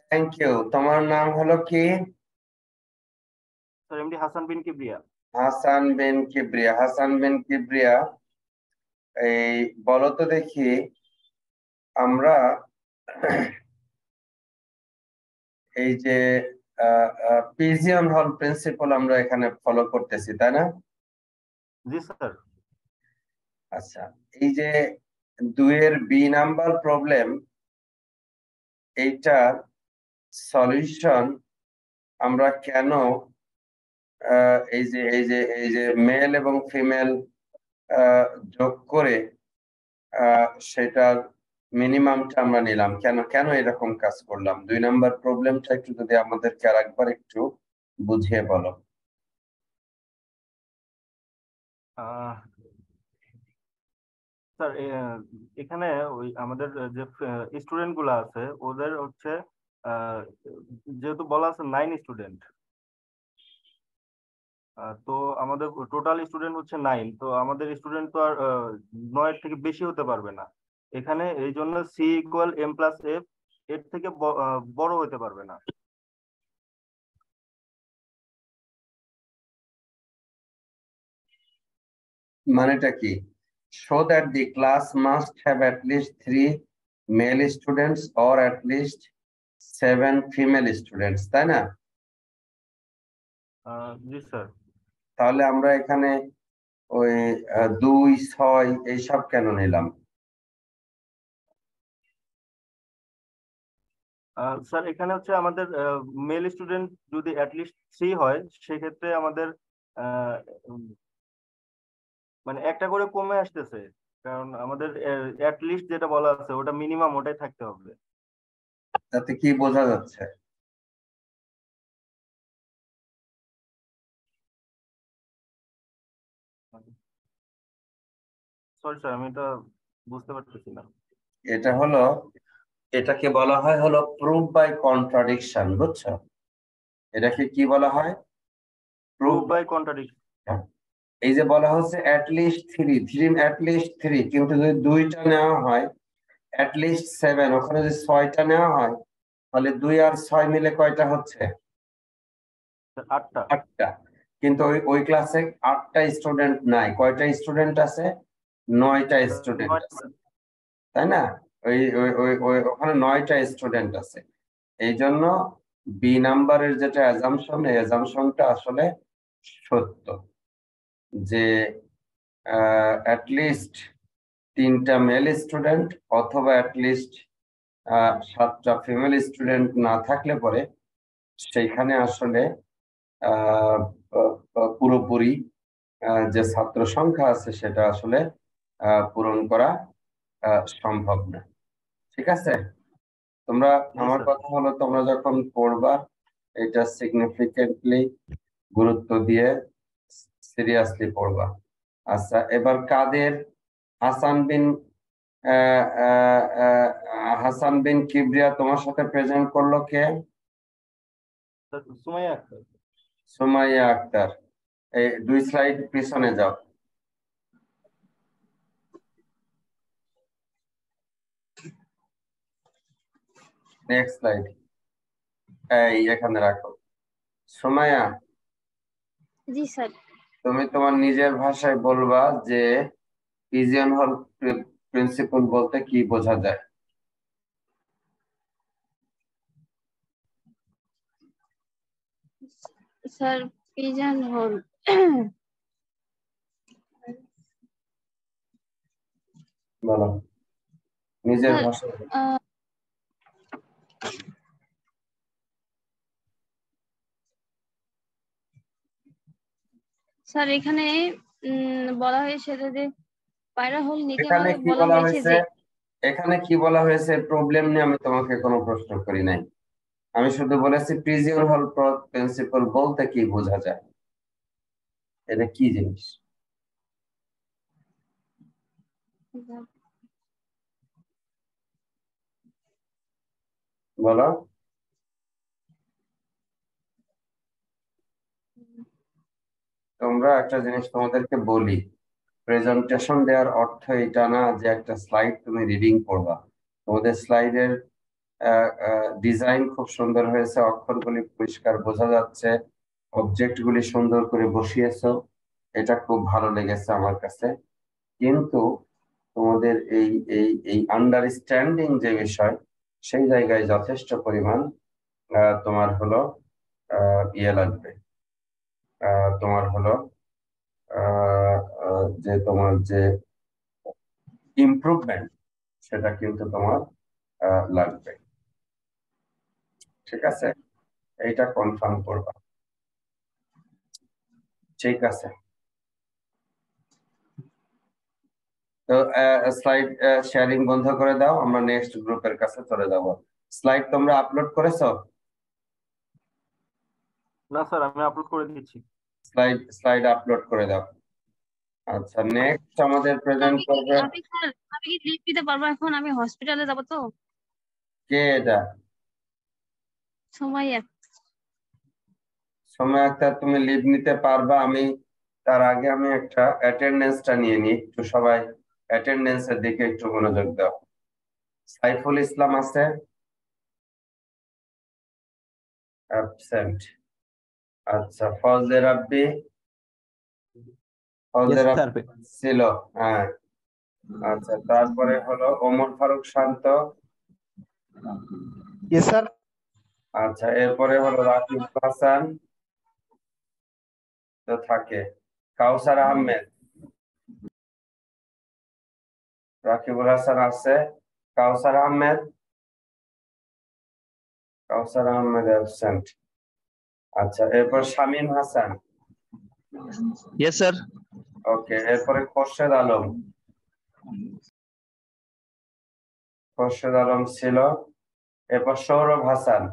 thank you. তোমার নাম হলো কি? Sir, MD Hasan bin Kibriya. Hasan বিন কিবরিয়া। হাসান বিন কিবরিয়া, এই বলো তো দেখি, আমরা এই যে পিজিয়ন হল প্রিন্সিপাল আমরা এখানে ফলো করতেছি, তাই না? জি স্যার। আচ্ছা, এই যে 2 বি নাম্বার প্রবলেম, এইটার সলিউশন আমরা কেন এই যে মেল এবং ফিমেল যোগ করে সেটার মিনিমামটা আমরা নিলাম, কেন এরকম কাজ করলাম? 2 নাম্বার প্রবলেমটা একটু যদি আমাদেরকে আরেকবার একটু বুঝিয়ে বলো। স্যার এখানে ওই আমাদের যে স্টুডেন্ট গুলো আছে ওদের হচ্ছে যেহেতু বলা আছে 9 স্টুডেন্ট, তো আমাদের টোটাল স্টুডেন্ট হচ্ছে 9, তো আমাদের স্টুডেন্ট তো আর 9 থেকে বেশি হতে পারবে না এখানে, এই জন্য C equal M plus F, এর থেকে বড় হতে পারবে না। মানেটা কি? show that the class must have at least 3 male students or at least 7 female students, তাই না? জি স্যার। তাহলে আমরা এখানে ওই 2, 6 এইসব কেন নিলাম? স্যার এখানে হচ্ছে আমাদের মেল স্টুডেন্ট যদি অ্যাটলিস্ট 3 হয় সেক্ষেত্রে আমাদের মানে একটা করে কমে আসতেছে, কারণ আমাদের অ্যাটলিস্ট যেটা বলা আছে ওটা মিনিমাম ওটাই থাকতে হবে। তাতে কি বোঝা যাচ্ছে? সরি স্যার, আমি এটা বুঝতে পারতেছি না। এটা হলো, এটাকে বলা হয় হলো প্রুফ বাই কন্ট্রাডিকশন, বুঝছো? এটাকে কি বলা হয়? Proof by contradiction. এই যে বলা হচ্ছে অ্যাটলিস্ট 3, কিন্তু যদি 2টা নেওয়া হয় অ্যাটলিস্ট 7, ওখানে যদি 6টা নেওয়া হয় তাহলে 2 আর 6 মিলে কয়টা হচ্ছে? 8টা। কিন্তু ওই ক্লাসে 8টা স্টুডেন্ট নাই, কয়টা স্টুডেন্ট আছে? 9টা স্টুডেন্ট আছে, তাই না? ওখানে 9টা স্টুডেন্ট আছে। এই জন্য বি নাম্বারের যেটা অ্যাজাম্পশন, এই অ্যাজাম্পশনটা আসলে সত্য, যে অ্যাটলিস্ট 3টা মেল স্টুডেন্ট অথবা অ্যাটলিস্ট 7টা ফিমেল স্টুডেন্ট না থাকলে পরে সেইখানে আসলে পুরোপুরি যে ছাত্র সংখ্যা আছে সেটা আসলে পূরণ করা সম্ভব না। ঠিক আছে? তোমরা, আমার কথা হলো তোমরা যখন পড়বা এটা সিগনিফিকেন্টলি গুরুত্ব দিয়ে সিরিয়াসলি পড়বা। আচ্ছা, এবার কাদের হাসান বিন কিবরিয়া তোমার সাথে প্রেজেন্ট করলো কে? সুমাইয়া আক্তার। সুমাইয়া আক্তার। এই 2 স্লাইড পিছনে যাও। নেক্সট স্লাইড, এই এখানে রাখো। সুমাইয়া, জি স্যার। তুমি তোমার নিজের ভাষায় বলবা যে পিজিয়ন হল প্রিন্সিপাল বলতে কি বোঝা যায়? স্যার পিজন হল বলো নিজের ভাষায়। স্যার এখানে বলা হয়েছে যে পায়রা হল নিতে এখানে কি বলা বলা হয়েছে হয়েছে? যে এখানে কি বলা হয়েছে? প্রবলেম নিয়ে আমি তোমাকে কোনো প্রশ্ন করি নাই, আমি শুধু বলেছি পিজিয়ন হল প্রিন্সিপাল বলতে কি বোঝা যায়, এটা কি জিনিস বলো। তোমরা একটা জিনিস তোমাদেরকে বলি, প্রেজেন্টেশন দেওয়ার অর্থ এটা না যে একটা স্লাইড তুমি রিডিং করবা। তোমাদের স্লাইডের ডিজাইন খুব সুন্দর হয়েছে, অক্ষরগুলি পরিষ্কার বোঝা যাচ্ছে, অবজেক্ট গুলি সুন্দর করে বসিয়েছো, এটা খুব ভালো লেগেছে আমার কাছে। কিন্তু তোমাদের এই এই এই আন্ডারস্ট্যান্ডিং যে বিষয়, সেই জায়গায় যথেষ্ট পরিমাণ তোমার হলো ইয়ে লাগবে, তোমার হলো যে তোমার যে ইমপ্রুভমেন্ট সেটা কিন্তু তোমার লাগবে। ঠিক আছে, এইটা কনফার্ম করবা। ঠিক আছে, তো স্লাইড শেয়ারিং বন্ধ করে দাও, আমরা নেক্সট গ্রুপের কাছে চলে যাব। স্লাইড তোমরা আপলোড করেছো? না স্যার, আমি আপলোড করে দিচ্ছি। স্লাইড আপলোড করে দাও। আচ্ছা, নেক্সট আমাদের প্রেজেন্ট করবে আমি কি লিভ দিতে পারবো এখন? আমি হসপিটালে যাব তো। কে এটা? সময় সময় আক্তার, তুমি লিভ নিতে পারবা। আমি তার আগে আমি একটা অ্যাটেন্ডেন্সটা নিয়ে নিই, একটু সবাই অ্যাটেন্ডেন্সের দিকে একটু মনোযোগ দাও। সাইফুল ইসলাম আছে? অ্যাবসেন্ট। আচ্ছা, ফজলে রাব্বি? ফজলে রাব্বি ছিল, হ্যাঁ। আচ্ছা, তারপরে হলো ওমর ফারুক শান্ত? Yes sir. আচ্ছা, এরপরে হলো রাকিব হাসান তো থাকে। কাউসার আহমেদ? রাকিবুল হাসান আছে। কাউসার আহমেদ? কাউসার আহমেদ অ্যাবসেন্ট। আচ্ছা, এরপর Shamim Hasan? Yes sir. Okay, এরপরে খোরশেদ আলম? খোরশেদ আলম ছিল। এরপর সৌরভ হাসান?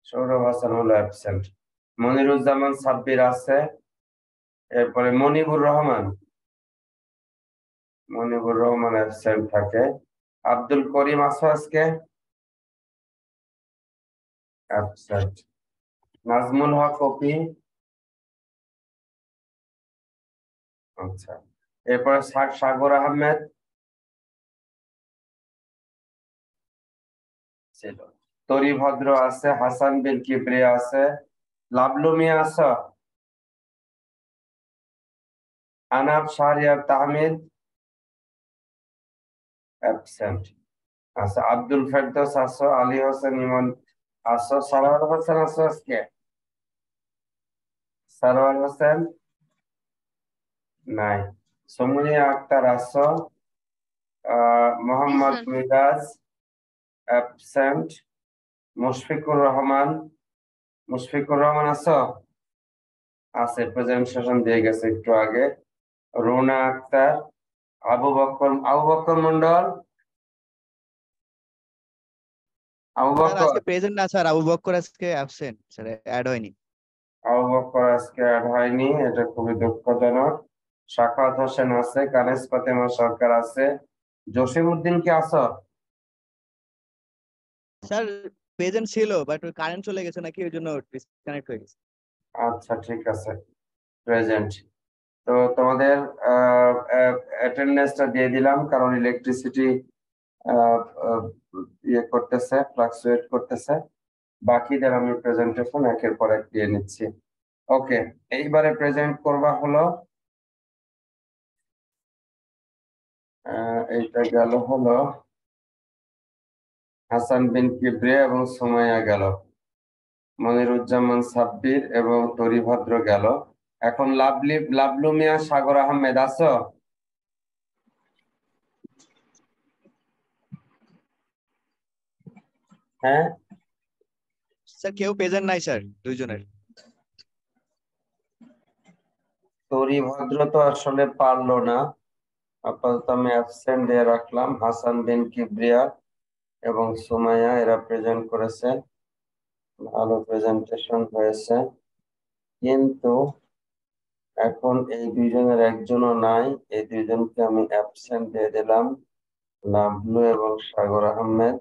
সৌরভ হাসান হলো অ্যাবসেন্ট। মনিরুজ্জামান সাব্বির আছে। এরপরে মনিবুর রহমান? মনিবুর রহমান অ্যাবসেন্ট থাকে। আব্দুল করিম আছো আজকে? অ্যাবসেন্ট। নাজমুল হক কপি? আচ্ছা, এরপরে সাগর আহমেদ ছিল। তরি ভদ্র আছে। হাসান বিন কিবরিয়া আছে। লাবলু মিয়া আছো? আনাব শাহরিয়ার তাহমিদ? অ্যাবসেন্ট। আচ্ছা, আব্দুল ফেরদৌস আছো। আলী হোসেন ইমন আছো। সারোয়ার হোসেন আছো আজকে? সারোয়ার হোসেন নাই। সুমনিয়া আক্তার আছো। মোহাম্মদ মিরাজ অ্যাবসেন্ট। মুশফিকুর রহমান? মুশফিকুর রহমান আছো? আছে, প্রেজেন্টেশন দিয়ে গেছে একটু আগে। রুনা আক্তার? আবু বকর মন্ডল? আবু স্যার বকর? আজকে প্রেজেন্ট না স্যার, আবু বকর আজকে অ্যাবসেন্ট স্যার, অ্যাড হয়নি। আবু বকর আজকে অ্যাড হয়নি, এটা খুবই দুঃখজনক। সাখাওয়াত হোসেন আছে। কানেস ফাতেমা সরকার আছে। জসিমউদ্দিন কি আছো? স্যার প্রেজেন্ট ছিল, বাট কারেন্ট চলে গেছে নাকি, ওই জন্য ডিসকানেক্ট হয়ে গেছে। আচ্ছা, ঠিক আছে, প্রেজেন্ট। তো তোমাদের অ্যাটেন্ডেন্সটা দিয়ে দিলাম, কারণ ইলেকট্রিসিটি ইয়ে করতেছে, ফ্লাকচুয়েট করতেছে। বাকিদের আমি প্রেজেন্টেশন একের পর এক দিয়ে নিচ্ছি। ওকে, এইবারে প্রেজেন্ট করবা হলো এইটা গেল হলো হাসান বিন কিবরিয়া এবং সুমাইয়া গেল। মনিরুজ্জামান সাব্বির এবং তরি ভদ্র গেল। এখন লাবলু মিয়া সাগর আহমেদ আছো? হ্যাঁ স্যার কেউ প্রেজেন্ট নাই স্যার, দুইজনের। তরি ভদ্র তো আসলে পারলো না, আপাতত আমি অ্যাবসেন্ট দিয়ে রাখলাম। হাসান বিন কিবরিয়া এবং সুমাইয়া এরা প্রেজেন্ট করেছে, ভালো প্রেজেন্টেশন হয়েছে, কিন্তু এখন এই দুইজনের একজনও নাই। এই দুইজনকে আমি অ্যাবসেন্ট দিয়ে দিলাম, লাবলু এবং সাগর আহমেদ।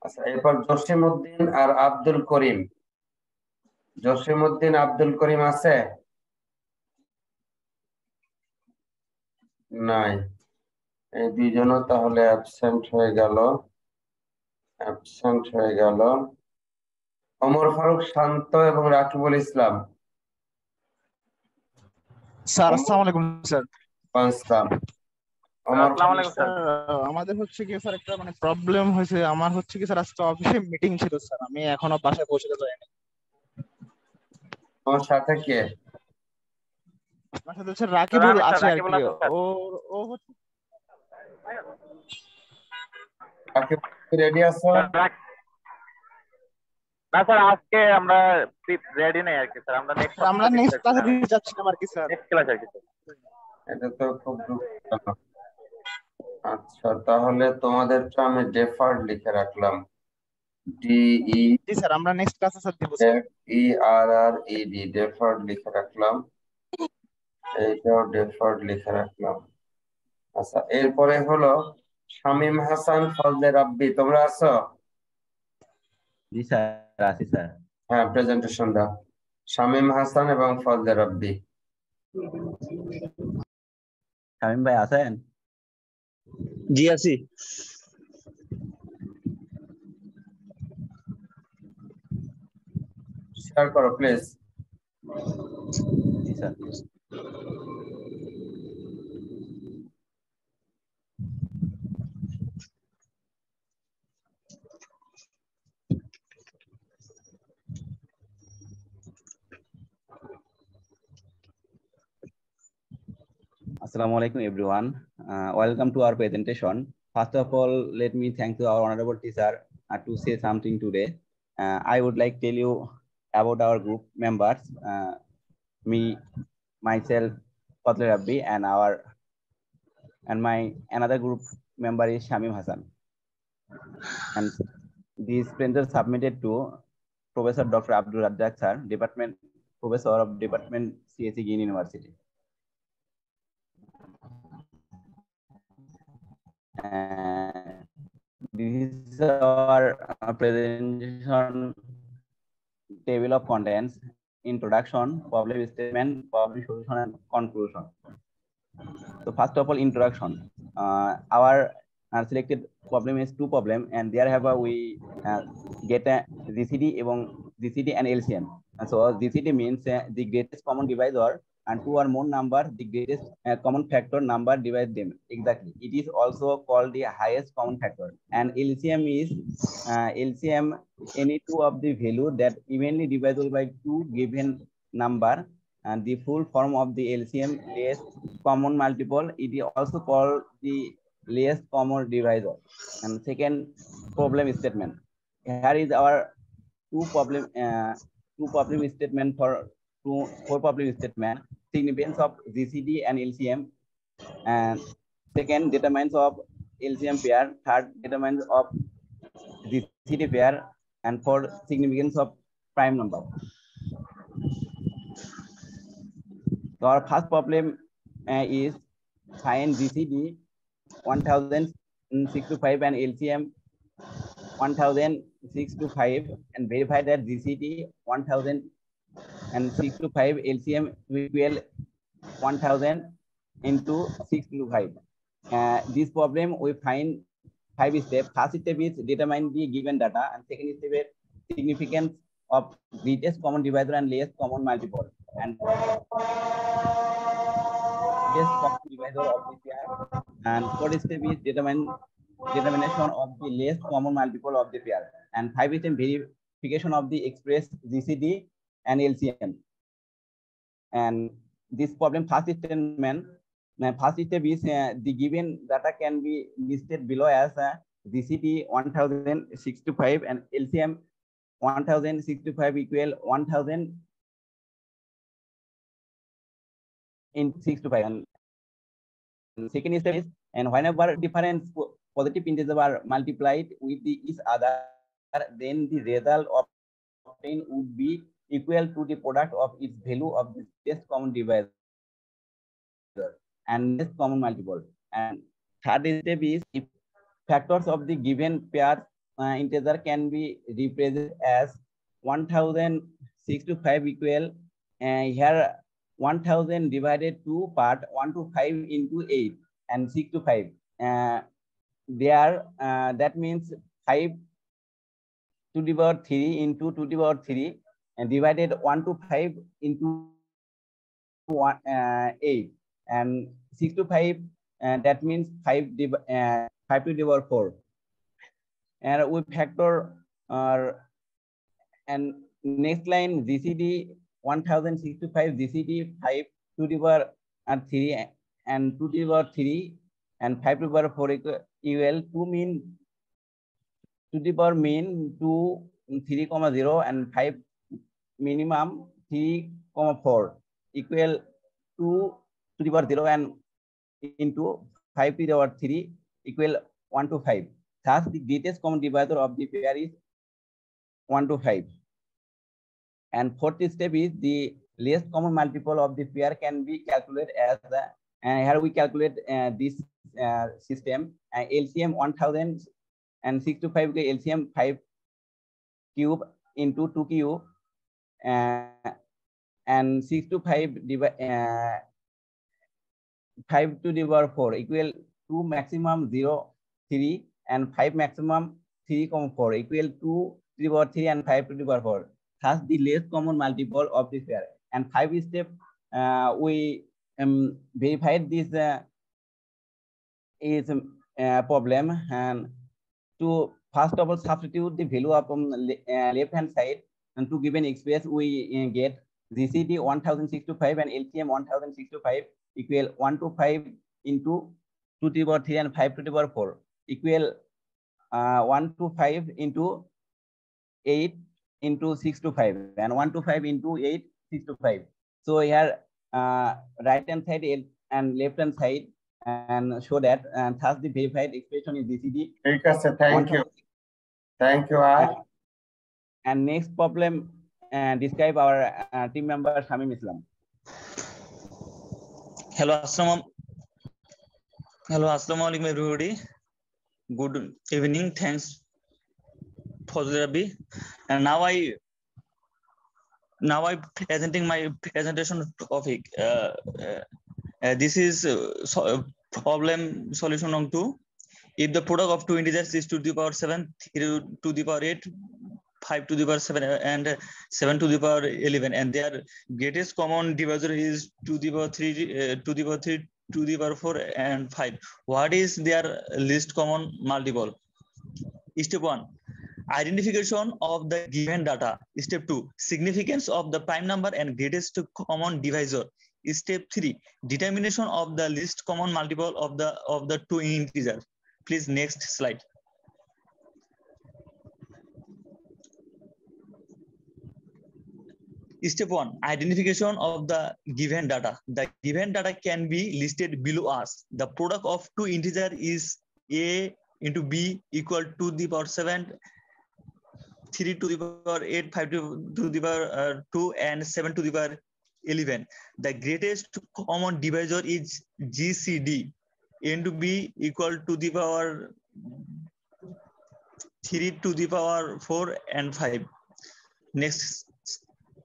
আচ্ছা, এরপর জসিমউদ্দিন আর আব্দুল করিম। জসিমউদ্দিন আব্দুল করিম আছে? নাই। এই দুইজনও তাহলে অ্যাবসেন্ট হয়ে গেল। অ্যাবসেন্ট হয়ে গেল। ওমর ফারুক শান্ত এবং রাকিবুল ইসলাম? স্যার আসসালামু আলাইকুম স্যার। আসসালাম। আমার আসসালামু আলাইকুম স্যার। আমাদের হচ্ছে কি স্যার একটা মানে প্রবলেম হয়েছে, আমার হচ্ছে কি স্যার আজকে অফিসে মিটিং ছিল স্যার, আমি এখনো বাসায় পৌঁছতে পারিনি। তোমার সাথে কে? আমার সাথে হচ্ছে রাকিবুল আছে আর কি, ও ও হচ্ছে রেডি আছো? না স্যার, আজকে আমরা রেডি নেই আর কি স্যার, আমরা নেক্সট আমরা নেক্সট ক্লাসে দিতে যাচ্ছিলাম আর কি স্যার। নেক্সট ক্লাস আর কি স্যার। এটা তো খুব দুঃখজনক। আচ্ছা, তাহলে তোমাদেরটা আমি ডেফার্ড লিখে রাখলাম। DE জি স্যার, আমরা নেক্সট ক্লাসে স্যার দিব। FERRED ডেফার্ড লিখে রাখলাম, এইটাও ডেফার্ড লিখে রাখলাম। আচ্ছা, এরপরে হলো শামীম হাসান, ফজলে রাব্বি, তোমরা আছো? জি স্যার, আছি স্যার। হ্যাঁ, প্রেজেন্টেশন দাও। শামীম হাসান এবং ফজলে রাব্বি। শামীম ভাই আছেন? জি আছি। শেয়ার করো please. G sir. Assalamu alaikum everyone. Welcome to our presentation. First of all, let me thank to our honorable teacher to say something today. I would like to tell you about our group members. Me, myself, Fadler Rabbi, and my another group member is Shamim Hassan. And this presentation submitted to Professor Dr. Abdul Razzaq sir, Professor of Department CSE Green University. This is our presentation table of contents: introduction, problem statement, problem solution, and conclusion. So first of all, introduction. Our selected problem is two problems, and there have we get a GCD and LCM. And so GCD means the greatest common divisor, and two or more number, the greatest common factor number divide them. Exactly. It is also called the highest common factor. And LCM is LCM any two of the value that evenly divisible by two given number, and the full form of the LCM, least common multiple. It is also called the least common divisor. And second problem statement. Here is our two problem statement for four problem statement. Significance of GCD and LCM, and second determinants of LCM pair, third determinants of GCD pair, and fourth significance of prime number. So our first problem is find GCD 1065 and LCM 1065, and verify that GCD 1065 LCM equal 1000 into 625. This problem we find 5 steps. First step is determine the given data, and second step is significance of greatest common divisor and least common multiple, and greatest common divisor of the pair, and fourth step is determination of the least common multiple of the pair, and five step verification of the express GCD and LCM. And this problem first statement, first step is the given data can be listed below as GCD 1065 and LCM 1065 equal 1000 in 625. And second step is, and whenever different positive integers are multiplied with each other, then the result obtained would be equal to the product of its value of the least common divisor and least common multiple. And third step is, if factors of the given pair integer can be represented as 1065 equal here 1000 divided to part 1 to 5 into 8 and 6 to 5. There that means 5 to the power 3 into 2 to the power 3 and divided 1 to 5 into 8 and 6 to 5 and that means 5 to the power 4. And we factor and next line GCD 1065 GCD 5 to the power 3 and 2 to the power 3 and 5 to the power 4 equal 2 mean to the power mean 2 3,0 and 5 minimum 3,4 equal 2 to the power 0 and into 5 to the power 3 equal 1 to 5. Thus, the greatest common divisor of the pair is 1 to 5. And fourth step is the least common multiple of the pair can be calculated as the, and here we calculate this system LCM 1065 LCM 5 cube into 2 cube and 6 to 5 5 to the power 4 equal 2 maximum 0 3 and 5 maximum 3,4 equal 2 to the power 3 and 5 to the power 4. Thus, the least common multiple of this pair. And 5 step we verified this is problem, and to first of all substitute the value of left hand side, and to given space we get GCD 1065 and LCM 1065 equal 1 to 5 into 2 to the power 3 and 5 to the power 4 equal 1 to 5 into 8 into 6 to 5 and 1 to 5 into 8 6 to 5. So here right hand side and left hand side and show that, and thus the verified expression is GCD. Thank you. Thank you. And next problem describe our team member Shamim Islam. Hello, assalamu alaikum everybody. Good evening. Thanks for the Rabbi. And now I presenting my presentation topic. This is problem solution on 2. If the product of two integers is 2 to the power 7, 3 to the power 8, 5 to the power 7, and 7 to the power 11, and their greatest common divisor is 2 to the power 3, 2 to the power 3, 2 to the power 4, and 5. What is their least common multiple? Step 1. Identification of the given data. Step 2. Significance of the prime number and greatest common divisor. Step 3. Determination of the least common multiple of the two integers. Please next slide. Step 1. Identification of the given data. The given data can be listed below us. The product of two integers is A into B equal 2 to the power 7, 3 to the power 8, 5 to the power 2, and 7 to the power 11. The greatest common divisor is GCD. A into B equal to the power 3 to the power 4 and 5. Next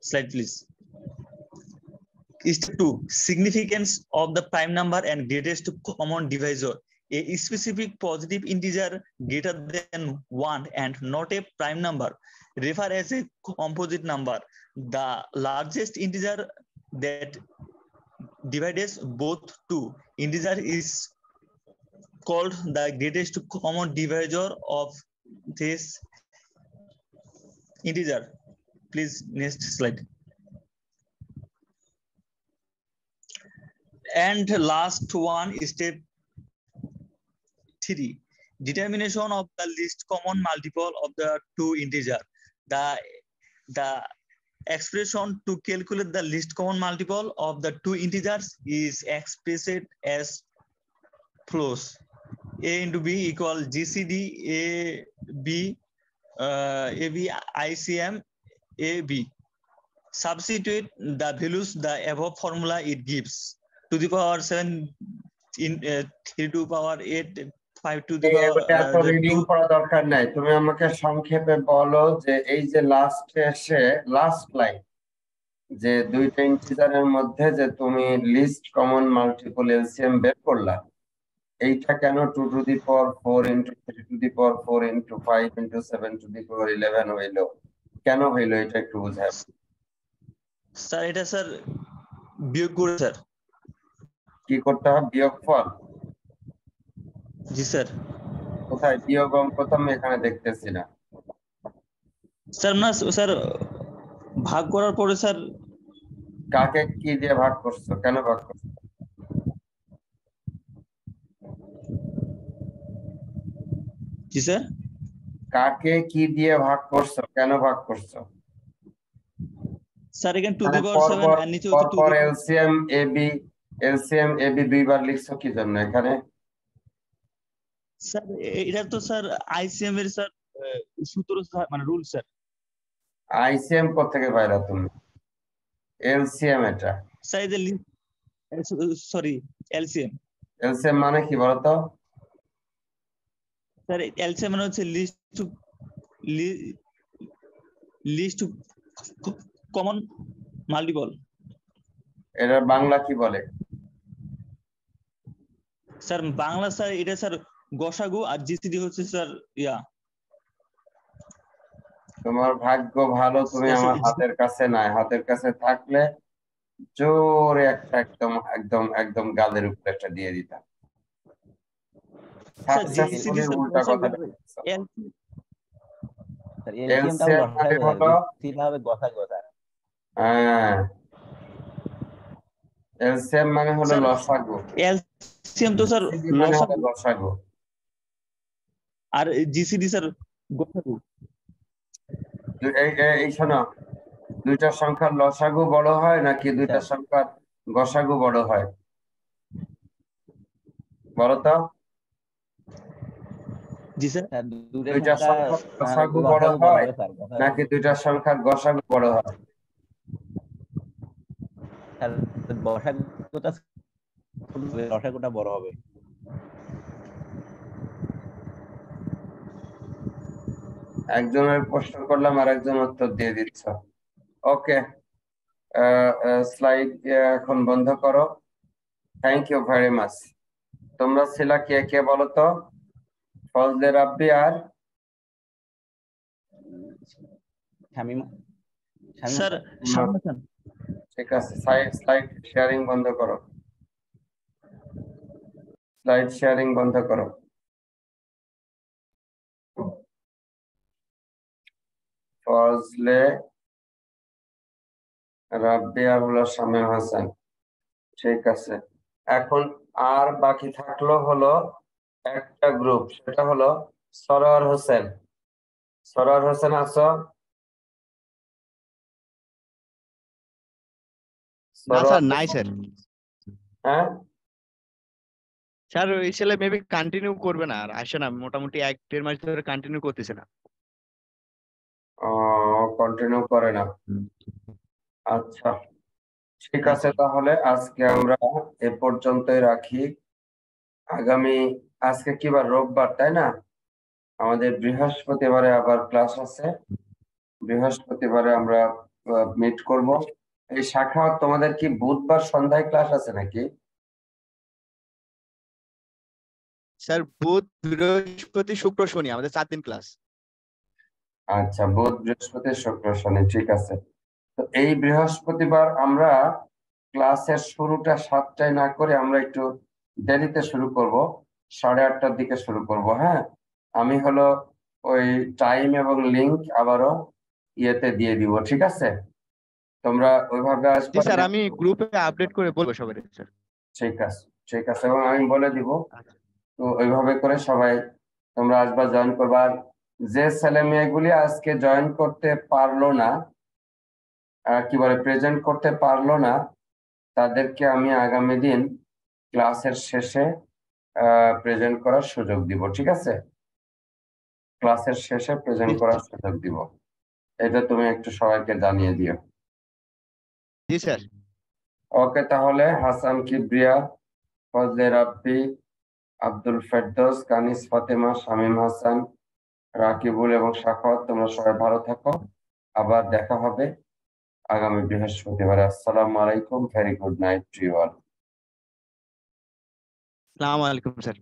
slide, please. Step 2. Significance of the prime number and greatest common divisor. A specific positive integer greater than 1 and not a prime number refer as a composite number. The largest integer that divides both two integers is called the greatest common divisor of this integer. Please next slide. And last one is step 3. Determination of the least common multiple of the two integers. The expression to calculate the least common multiple of the two integers is expressed as follows. A into B equal GCD AB ICM AB. Substitute the values the above formula it gives. To the power 7 in 3 to power 8, 5 to the power reading করা দরকার নাই, তুমি আমাকে সংক্ষেপে বলো যে এই যে লাস্ট লাইন যে দুইটা ইন্টিজারের মধ্যে যে তুমি লিস্ট কমন মাল্টিপল এলসিএম বের করলা, এইটা কেন 2 to the power 4 into 3 to the power 4 into 5 into 7 to the power 11 হইলো, কেন হইলো এটা একটু বুঝাই। স্যার এটা স্যার বিয়োগ করে স্যার কি করতে হবে? বিয়োগফল। জি স্যার। কোথায় বিয়োগ অঙ্ক তো আমি এখানে দেখতেছি না। স্যার না স্যার, ভাগ করার পরে স্যার কাকে কি দিয়ে ভাগ করছো, কেন ভাগ করছো? জি স্যার। কাকে কি দিয়ে ভাগ করছো, কেন ভাগ করছো? স্যার এখানে 2 মানে দি পাওয়ার 7 আর নিচে হচ্ছে 2 পরপর দি পাওয়ার। এলসিএম এবি দুইবার লিখছো কি জন্য এখানে? স্যার এটা তো স্যার আইসিএম এর স্যার সূত্র মানে রুল স্যার। আইসিএম কোত্থেকে পাইলা তুমি? এলসিএম এটা। স্যার এই যে সরি এলসিএম। এলসিএম মানে কি বলতো? স্যার এলসিএম মানে হচ্ছে লিস্ট টু কমন মাল্টিপল। এটার বাংলা কি বলে? স্যার বাংলা স্যার এটা স্যার গসাগু, আর জিসিডি হচ্ছে স্যার ইয়া। তোমার ভাগ্য ভালো তুমি আমার হাতের কাছে নাই, হাতের কাছে থাকলে জোরে একটা একদম একদম একদম গালের উপরে একটা দিয়ে দিতাম। স্যার জিসিডি স্যার উল্টা কথা। এলসিএম মানে হলো গসাগু। হ্যাঁ, এলসিএম মানে হলো লসাগু। এলসিএম তো স্যার লসাগু আর জিসিডি স্যার গসাগু। এই শোনো, দুইটা সংখ্যার লসাগু বড় হয় নাকি দুইটা সংখ্যার গসাগু বড় হয় বলো তো? জি স্যার। দুইটা সংখ্যার লসাগু বড় হয় নাকি দুইটা সংখ্যার গসাগু বড় হয়? লসাগুটা বড় হবে। একজনের প্রশ্ন করলাম আর একজন উত্তর দিয়ে দিচ্ছ। ওকে, স্লাইড এখন বন্ধ করো। Thank you very much. তোমরা ছিলা কে কে বলো তো? ফজলে রাব্বি আর স্যার ঠিক আছে, স্লাইড শেয়ারিং বন্ধ করো। স্লাইড শেয়ারিং বন্ধ করো। ফজলে রাব্বি আর হলো শামীম হাসান। ঠিক আছে, এখন আর বাকি থাকলো হলো একটা গ্রুপ, সেটা হলো সরোয়ার হোসেন। সরোয়ার হোসেন আছো? না স্যার, নাই স্যার। হ্যাঁ স্যার, ওই ছেলে মেবি কন্টিনিউ করবে না, আর আসে না, মোটামুটি 1-1.5 মাস ধরে কন্টিনিউ করতেছে না। কন্টিনিউ করে না। আচ্ছা ঠিক আছে, তাহলে আজকে আমরা এ পর্যন্তই রাখি। আজকে কি বার? রোববার, তাই না? আমাদের বৃহস্পতিবারে আবার ক্লাস আছে। বৃহস্পতিবারে আমরা মিট করব। এই শাখা তোমাদের কি বুধবার সন্ধ্যায় ক্লাস আছে নাকি? স্যার বুধ, বৃহস্পতি, শুক্র, শনি আমাদের 4 দিন ক্লাস। আচ্ছা, বুধ বৃহস্পতি শুক্র শনি, ঠিক আছে। তো এই বৃহস্পতিবার আমরা ক্লাসের শুরুটা 7টায় না করে আমরা একটু দেরিতে শুরু করব, 8:30টার দিকে শুরু করব। হ্যাঁ, আমি হলো ওই টাইম এবং লিংক আবারও ইয়েতে দিয়ে দিব, ঠিক আছে? তোমরা ওইভাবে আসবে। স্যার আমি গ্রুপে আপডেট করে বলবো সবাই। স্যার ঠিক আছে, ঠিক আছে, এবং আমি বলে দিব। তো ওইভাবে করে সবাই তোমরা আসবা, জয়েন করবা। আর যে ছেলে মেয়েগুলি আজকে জয়েন করতে পারলো না, কি বলে প্রেজেন্ট করতে পারলো না, তাদেরকে আমি আগামী দিন ক্লাসের শেষে প্রেজেন্ট করার সুযোগ দিব, ঠিক আছে? ক্লাসের শেষে প্রেজেন্ট করার সুযোগ দিব, এটা তুমি একটু সবাইকে জানিয়ে দিও। জি স্যার। ওকে, তাহলে হাসান কিবরিয়া, ফজলে রাব্বি, আব্দুল ফেরদৌস, কানিস ফাতেমা, শামীম হাসান, রাকিবুল এবং সাখাওয়াত, তোমরা সবাই ভালো থাকো। আবার দেখা হবে আগামী বৃহস্পতিবার। আসসালামু আলাইকুম, very good night to you all. আসসালামু আলাইকুম স্যার।